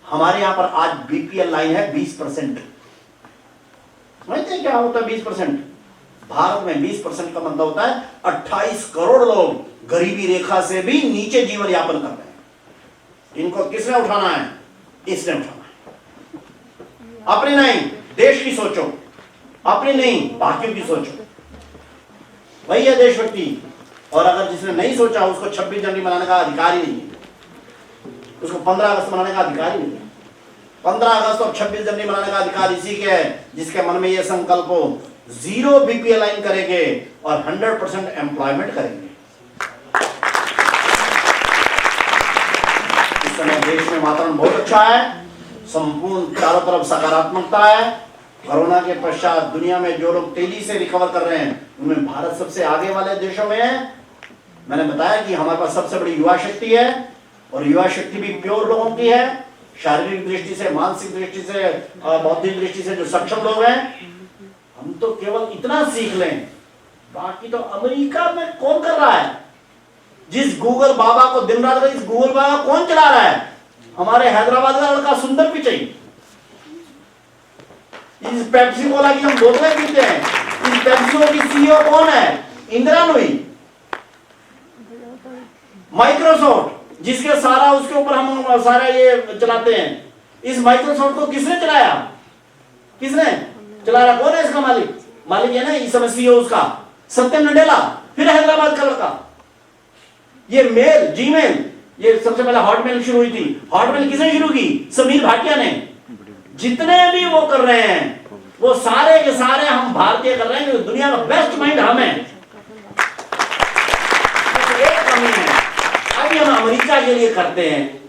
हमारे यहाँ पर आज बीपीएल लाइन है 20%। समझते हैं क्या होता है 20%? भारत में 20% का मतलब होता है 28 करोड़ लोग गरीबी रेखा से भी नीचे जीवन यापन कर रहे हैं। इनको किसने उठाना है? इसने उठाना है। अपनी नहीं, देश की सोचो, अपनी नहीं, बाकियों की सोचो, वही है देशभक्ति। और अगर जिसने नहीं सोचा उसको 26 जनवरी मनाने का अधिकार ही नहीं है, उसको 15 अगस्त मनाने का अधिकार ही नहीं है। 15 अगस्त और 26 जनवरी मनाने का अधिकार इसी के है जिसके मन में यह संकल्प हो, 0 बीपीएल लाइन करेंगे और 100% एम्प्लॉयमेंट करेंगे। इस समय देश में वातावरण बहुत अच्छा है, संपूर्ण चारों तरफ सकारात्मकता है। कोरोना के पश्चात दुनिया में जो लोग तेजी से रिकवर कर रहे हैं उनमें भारत सबसे आगे वाले देशों में है। मैंने बताया कि हमारे पास सबसे बड़ी युवा शक्ति है और युवा शक्ति भी प्योर लोगों की है, शारीरिक दृष्टि से, मानसिक दृष्टि से, बौद्धिक दृष्टि से जो सक्षम लोग हैं। हम तो केवल इतना सीख लें, बाकी तो अमेरिका में कौन कर रहा है? जिस गूगल बाबा को दिन रात इस गूगल बाबा कौन चला रहा है? हमारे हैदराबाद का लड़का सुंदर पिचाई। इस पेप्सी कोला की हम बोतलें पीते हैं, इस पेप्सी की सीईओ कौन है? इंदिरा नूई। माइक्रोसॉफ्ट जिसके सारा उसके ऊपर हम सारा ये चलाते हैं, इस माइक्रोसॉफ्ट को किसने चलाया? किसने चला रहा? कौन है इसका मालिक? मालिक है ना इस समय सीईओ उसका सत्यम नडेला, फिर हैदराबाद का लड़का। ये मेल, जीमेल, ये सबसे पहले हॉटमेल शुरू हुई थी। हॉटमेल किसने शुरू की? समीर भाटिया ने। जितने भी वो कर रहे हैं वो सारे के सारे हम भारतीय कर रहे हैं। दुनिया का बेस्ट माइंड हम है। एक कमी है, अभी हम अमेरिका के लिए करते हैं।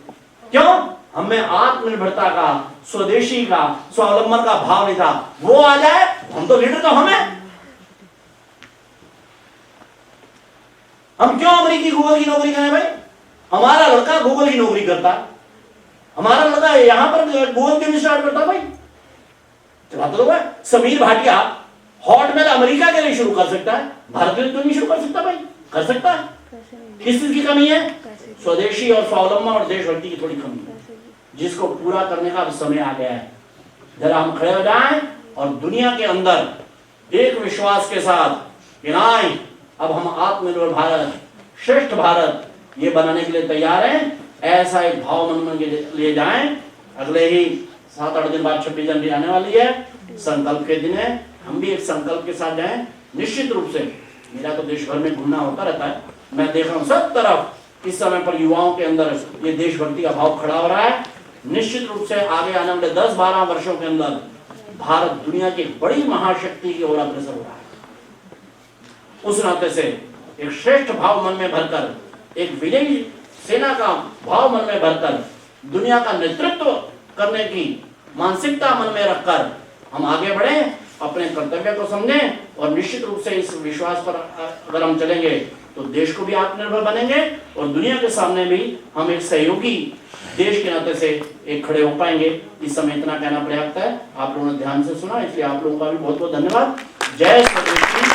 क्यों? हमें आत्मनिर्भरता का, स्वदेशी का, स्वावलंबन का भाव नहीं था। वो आ जाए, हम तो लीडर तो हमें। हम क्यों अमेरिकी गूगल की नौकरी करें भाई? हमारा लड़का गूगल की नौकरी करता, हमारा लड़का यहां पर गूगल क्यों नहीं स्टार्ट करता भाई? चलाता तो भाई। समीर भाटिया हॉटमेल अमेरिका के लिए शुरू कर सकता है, भारत के लिए तो नहीं शुरू कर सकता भाई? कर सकता है। किस चीज की कमी है? स्वदेशी और स्वावलंबन और देशभक्ति की थोड़ी कमी है, जिसको पूरा करने का समय आ गया है। जरा हम खड़े हो जाएं और दुनिया के अंदर एक विश्वास के साथ कि नहीं, अब हम आत्मनिर्भर भारत, श्रेष्ठ भारत ये बनाने के लिए तैयार हैं। ऐसा एक भाव मन में लिए जाएं। अगले ही 7-8 दिन बाद 26 जनवरी आने वाली है, संकल्प के दिन है। हम भी एक संकल्प के साथ जाएं। निश्चित रूप से मेरा तो देश भर में घूमना होता रहता है, मैं देख रहा हूं सब तरफ इस समय पर युवाओं के अंदर ये देशभक्ति का भाव खड़ा हो रहा है। निश्चित रूप से आगे आने वाले 10-12 वर्षों के अंदर भारत दुनिया की बड़ी महाशक्ति की ओर अग्रसर हो रहा है। उस नाते से एक श्रेष्ठ भाव मन में भरकर, एक विजयी सेना का भाव मन में भरकर, दुनिया का नेतृत्व करने की मानसिकता मन में रखकर हम आगे बढ़े, अपने कर्तव्य को समझें और निश्चित रूप से इस विश्वास पर अगर हम चलेंगे तो देश को भी आत्मनिर्भर बनेंगे और दुनिया के सामने भी हम एक सहयोगी देश के नाते से एक खड़े हो पाएंगे। इस समय इतना कहना पर्याप्त है। आप लोगों ने ध्यान से सुना, इसलिए आप लोगों का भी बहुत बहुत धन्यवाद। जय स्वदेशी।